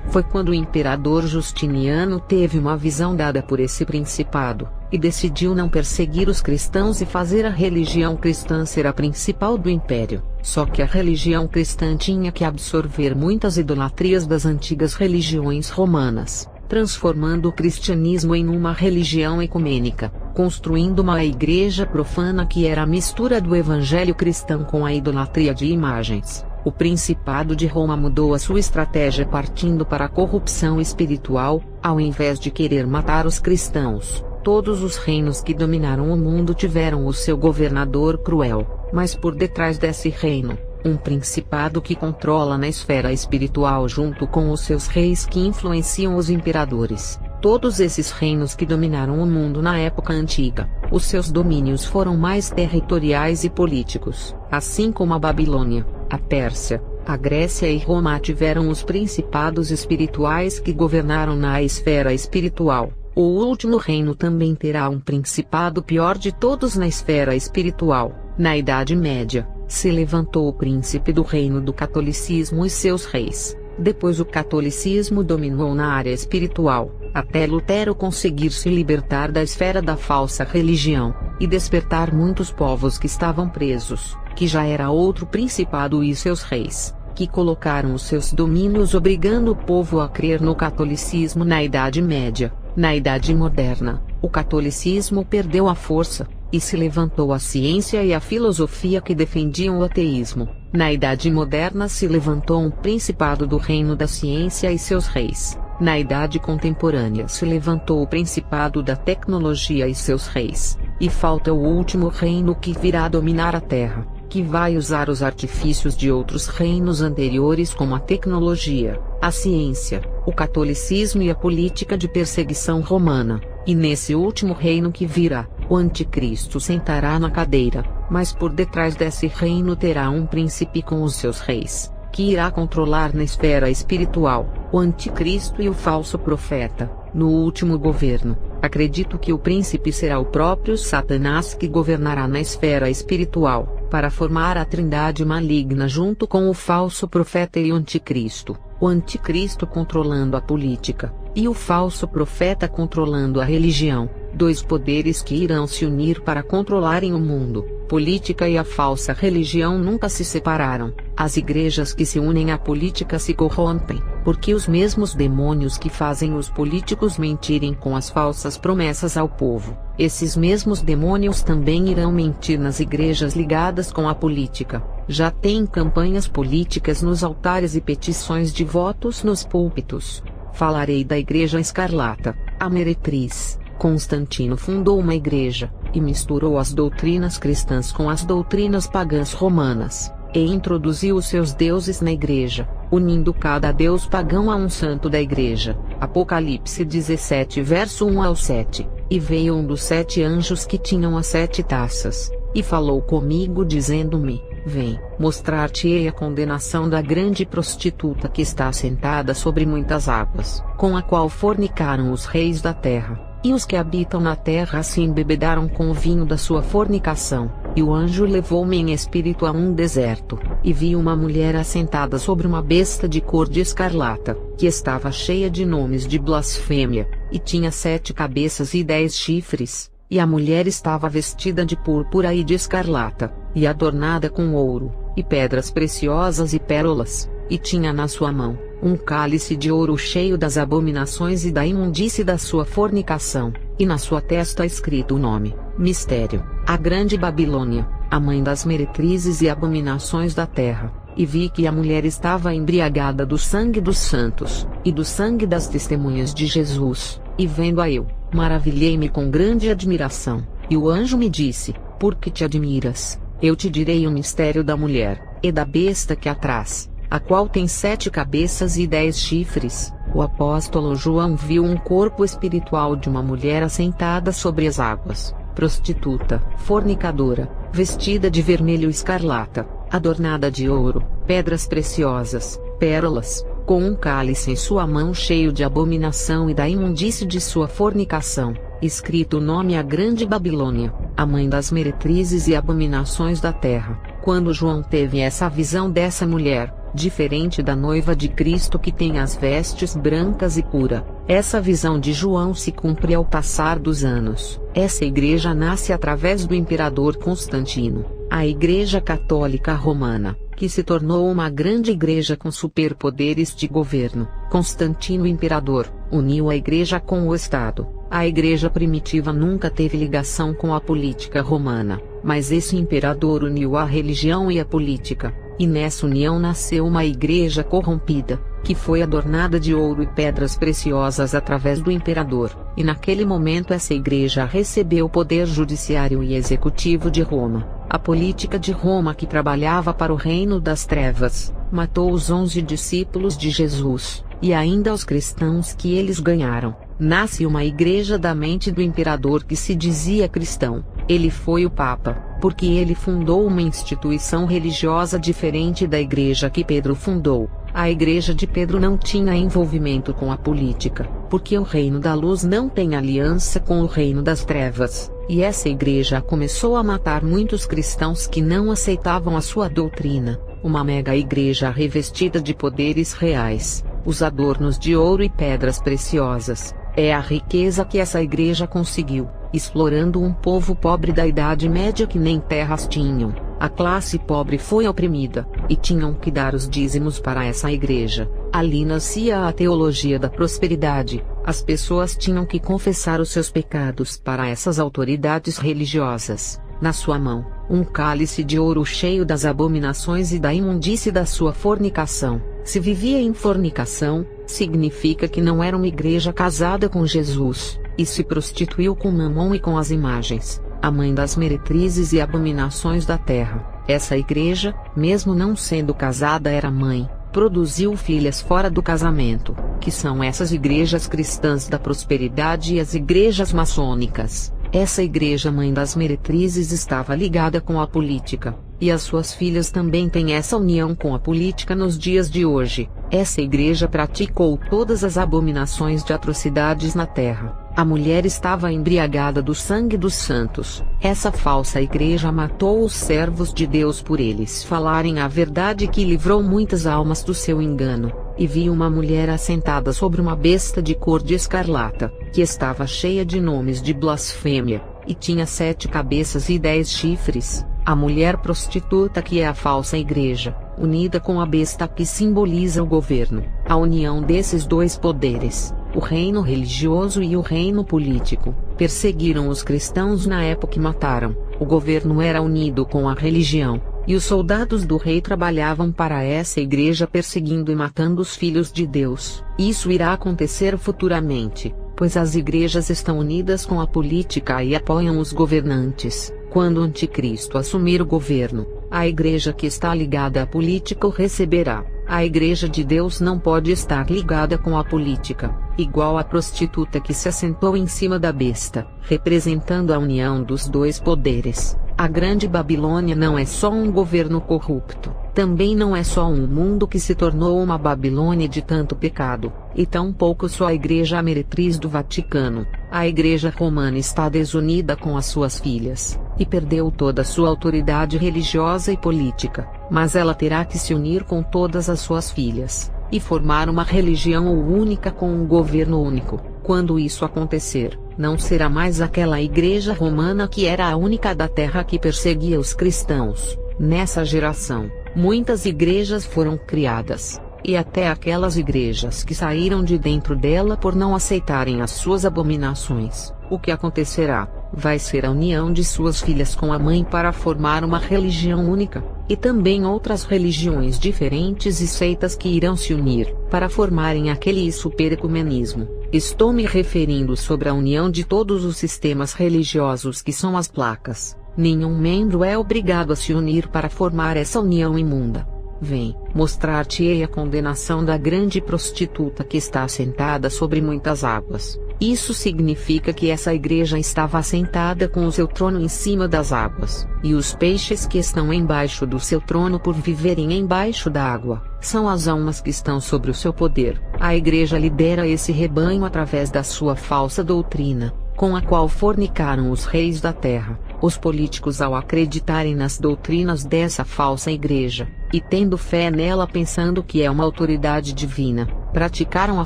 Foi quando o imperador Justiniano teve uma visão dada por esse principado, e decidiu não perseguir os cristãos e fazer a religião cristã ser a principal do império. Só que a religião cristã tinha que absorver muitas idolatrias das antigas religiões romanas, transformando o cristianismo em uma religião ecumênica, construindo uma igreja profana que era a mistura do evangelho cristão com a idolatria de imagens. O Principado de Roma mudou a sua estratégia partindo para a corrupção espiritual, ao invés de querer matar os cristãos. Todos os reinos que dominaram o mundo tiveram o seu governador cruel, mas por detrás desse reino, um principado que controla na esfera espiritual junto com os seus reis que influenciam os imperadores. Todos esses reinos que dominaram o mundo na época antiga, os seus domínios foram mais territoriais e políticos, assim como a Babilônia, a Pérsia, a Grécia e Roma tiveram os principados espirituais que governaram na esfera espiritual. O último reino também terá um principado pior de todos na esfera espiritual. Na Idade Média, se levantou o príncipe do reino do catolicismo e seus reis. Depois o catolicismo dominou na área espiritual, até Lutero conseguir se libertar da esfera da falsa religião, e despertar muitos povos que estavam presos, que já era outro principado e seus reis, que colocaram os seus domínios obrigando o povo a crer no catolicismo. Na Idade Média, na Idade Moderna, o catolicismo perdeu a força, e se levantou a ciência e a filosofia que defendiam o ateísmo. Na Idade Moderna se levantou um principado do reino da ciência e seus reis. Na Idade Contemporânea se levantou o principado da tecnologia e seus reis. E falta o último reino que virá dominar a Terra, que vai usar os artifícios de outros reinos anteriores como a tecnologia, a ciência, o catolicismo e a política de perseguição romana. E nesse último reino que virá, o anticristo sentará na cadeira, mas por detrás desse reino terá um príncipe com os seus reis, que irá controlar na esfera espiritual, o anticristo e o falso profeta. No último governo, acredito que o príncipe será o próprio Satanás que governará na esfera espiritual, para formar a trindade maligna junto com o falso profeta e o anticristo. O anticristo controlando a política, e o falso profeta controlando a religião. dois poderes que irão se unir para controlarem o mundo. Política e a falsa religião nunca se separaram. As igrejas que se unem à política se corrompem, porque os mesmos demônios que fazem os políticos mentirem com as falsas promessas ao povo, esses mesmos demônios também irão mentir nas igrejas ligadas com a política. Já tem campanhas políticas nos altares e petições de votos nos púlpitos. Falarei da Igreja Escarlata, a meretriz. Constantino fundou uma igreja, e misturou as doutrinas cristãs com as doutrinas pagãs romanas, e introduziu os seus deuses na igreja, unindo cada deus pagão a um santo da igreja. Apocalipse 17 verso 1 ao 7. E veio um dos 7 anjos que tinham as 7 taças, e falou comigo dizendo-me: Vem, mostrar-te-ei a condenação da grande prostituta que está assentada sobre muitas águas, com a qual fornicaram os reis da terra. E os que habitam na terra se embebedaram com o vinho da sua fornicação. E o anjo levou-me em espírito a um deserto, e vi uma mulher assentada sobre uma besta de cor de escarlata, que estava cheia de nomes de blasfêmia, e tinha 7 cabeças e 10 chifres, e a mulher estava vestida de púrpura e de escarlata, e adornada com ouro, e pedras preciosas e pérolas, e tinha na sua mão um cálice de ouro cheio das abominações e da imundície da sua fornicação, e na sua testa escrito o nome: Mistério, a Grande Babilônia, a mãe das meretrizes e abominações da terra. E vi que a mulher estava embriagada do sangue dos santos, e do sangue das testemunhas de Jesus, e vendo-a eu, maravilhei-me com grande admiração. E o anjo me disse: Por que te admiras? Eu te direi o mistério da mulher, e da besta que a traz, a qual tem 7 cabeças e 10 chifres. O apóstolo João viu um corpo espiritual de uma mulher assentada sobre as águas, prostituta, fornicadora, vestida de vermelho escarlata, adornada de ouro, pedras preciosas, pérolas, com um cálice em sua mão cheio de abominação e da imundície de sua fornicação, escrito o nome: a Grande Babilônia, a mãe das meretrizes e abominações da terra. Quando João teve essa visão dessa mulher, diferente da noiva de Cristo que tem as vestes brancas e pura, essa visão de João se cumpre ao passar dos anos. Essa igreja nasce através do imperador Constantino, a Igreja Católica Romana, que se tornou uma grande igreja com superpoderes de governo. Constantino Imperador uniu a igreja com o Estado. A igreja primitiva nunca teve ligação com a política romana, mas esse imperador uniu a religião e a política, e nessa união nasceu uma igreja corrompida, que foi adornada de ouro e pedras preciosas através do imperador, e naquele momento essa igreja recebeu o poder judiciário e executivo de Roma. A política de Roma, que trabalhava para o reino das trevas, matou os 11 discípulos de Jesus, e ainda os cristãos que eles ganharam. Nasce uma igreja da mente do imperador que se dizia cristão. Ele foi o Papa, porque ele fundou uma instituição religiosa diferente da igreja que Pedro fundou. A igreja de Pedro não tinha envolvimento com a política, porque o reino da luz não tem aliança com o reino das trevas, e essa igreja começou a matar muitos cristãos que não aceitavam a sua doutrina. Uma mega igreja revestida de poderes reais, os adornos de ouro e pedras preciosas, é a riqueza que essa igreja conseguiu, explorando um povo pobre da Idade Média que nem terras tinham. A classe pobre foi oprimida, e tinham que dar os dízimos para essa igreja. Ali nascia a teologia da prosperidade. As pessoas tinham que confessar os seus pecados para essas autoridades religiosas. Na sua mão, um cálice de ouro cheio das abominações e da imundície da sua fornicação. Se vivia em fornicação, significa que não era uma igreja casada com Jesus, e se prostituiu com Mamon e com as imagens, a mãe das meretrizes e abominações da terra. Essa igreja, mesmo não sendo casada, era mãe, produziu filhas fora do casamento, que são essas igrejas cristãs da prosperidade e as igrejas maçônicas. Essa igreja mãe das meretrizes estava ligada com a política, e as suas filhas também têm essa união com a política nos dias de hoje. Essa igreja praticou todas as abominações de atrocidades na terra. A mulher estava embriagada do sangue dos santos. Essa falsa igreja matou os servos de Deus por eles falarem a verdade, que livrou muitas almas do seu engano. e vi uma mulher assentada sobre uma besta de cor de escarlata, que estava cheia de nomes de blasfêmia, e tinha 7 cabeças e 10 chifres. A mulher prostituta, que é a falsa igreja, unida com a besta, que simboliza o governo. A união desses dois poderes, o reino religioso e o reino político, perseguiram os cristãos na época e mataram. O governo era unido com a religião, e os soldados do rei trabalhavam para essa igreja, perseguindo e matando os filhos de Deus. Isso irá acontecer futuramente, pois as igrejas estão unidas com a política e apoiam os governantes. Quando o anticristo assumir o governo, a igreja que está ligada à política o receberá. A igreja de Deus não pode estar ligada com a política, igual a prostituta que se assentou em cima da besta, representando a união dos dois poderes. A Grande Babilônia não é só um governo corrupto, também não é só um mundo que se tornou uma Babilônia de tanto pecado, e tampouco só a igreja meretriz do Vaticano. A igreja romana está desunida com as suas filhas, e perdeu toda a sua autoridade religiosa e política, mas ela terá que se unir com todas as suas filhas, e formar uma religião única com um governo único. Quando isso acontecer, não será mais aquela igreja romana que era a única da terra que perseguia os cristãos. Nessa geração, muitas igrejas foram criadas, e até aquelas igrejas que saíram de dentro dela por não aceitarem as suas abominações. O que acontecerá? Vai ser a união de suas filhas com a mãe para formar uma religião única, e também outras religiões diferentes e seitas que irão se unir, para formarem aquele superecumenismo. Estou me referindo sobre a união de todos os sistemas religiosos, que são as placas. Nenhum membro é obrigado a se unir para formar essa união imunda. Vem, mostrar-te-ei a condenação da grande prostituta que está assentada sobre muitas águas. Isso significa que essa igreja estava assentada com o seu trono em cima das águas, e os peixes que estão embaixo do seu trono, por viverem embaixo da água, são as almas que estão sobre o seu poder. A igreja lidera esse rebanho através da sua falsa doutrina, com a qual fornicaram os reis da terra. Os políticos, ao acreditarem nas doutrinas dessa falsa igreja, e tendo fé nela pensando que é uma autoridade divina, praticaram a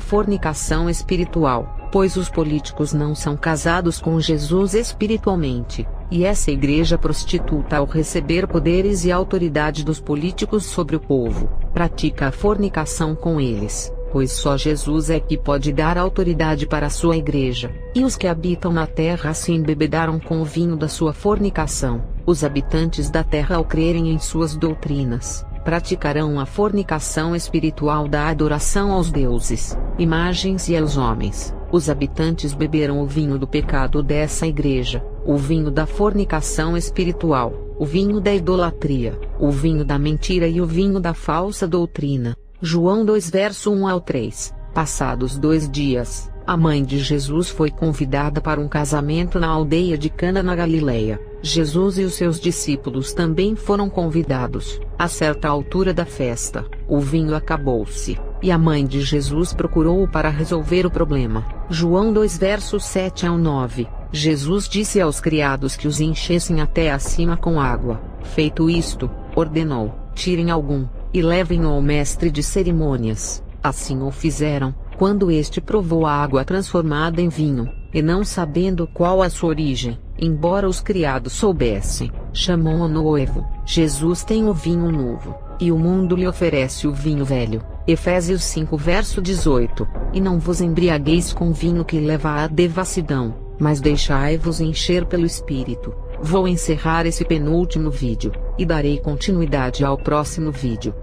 fornicação espiritual, pois os políticos não são casados com Jesus espiritualmente, e essa igreja prostituta, ao receber poderes e autoridade dos políticos sobre o povo, pratica a fornicação com eles, pois só Jesus é que pode dar autoridade para a sua igreja, e os que habitam na terra se embebedaram com o vinho da sua fornicação. Os habitantes da terra, ao crerem em suas doutrinas, praticarão a fornicação espiritual da adoração aos deuses, imagens e aos homens. Os habitantes beberam o vinho do pecado dessa igreja, o vinho da fornicação espiritual, o vinho da idolatria, o vinho da mentira e o vinho da falsa doutrina. João 2 verso 1 ao 3. Passados 2 dias, a mãe de Jesus foi convidada para um casamento na aldeia de Cana na Galileia. Jesus e os seus discípulos também foram convidados. A certa altura da festa, o vinho acabou-se, e a mãe de Jesus procurou-o para resolver o problema. João 2 versos 7 ao 9. Jesus disse aos criados que os enchessem até acima com água. Feito isto, ordenou: tirem algum, e levem-no ao mestre de cerimônias. Assim o fizeram. Quando este provou a água transformada em vinho, e não sabendo qual a sua origem, embora os criados soubessem, chamou o noivo. Jesus tem o vinho novo, e o mundo lhe oferece o vinho velho. Efésios 5 verso 18. E não vos embriagueis com vinho que leva à devassidão, mas deixai-vos encher pelo Espírito. Vou encerrar esse penúltimo vídeo, e darei continuidade ao próximo vídeo.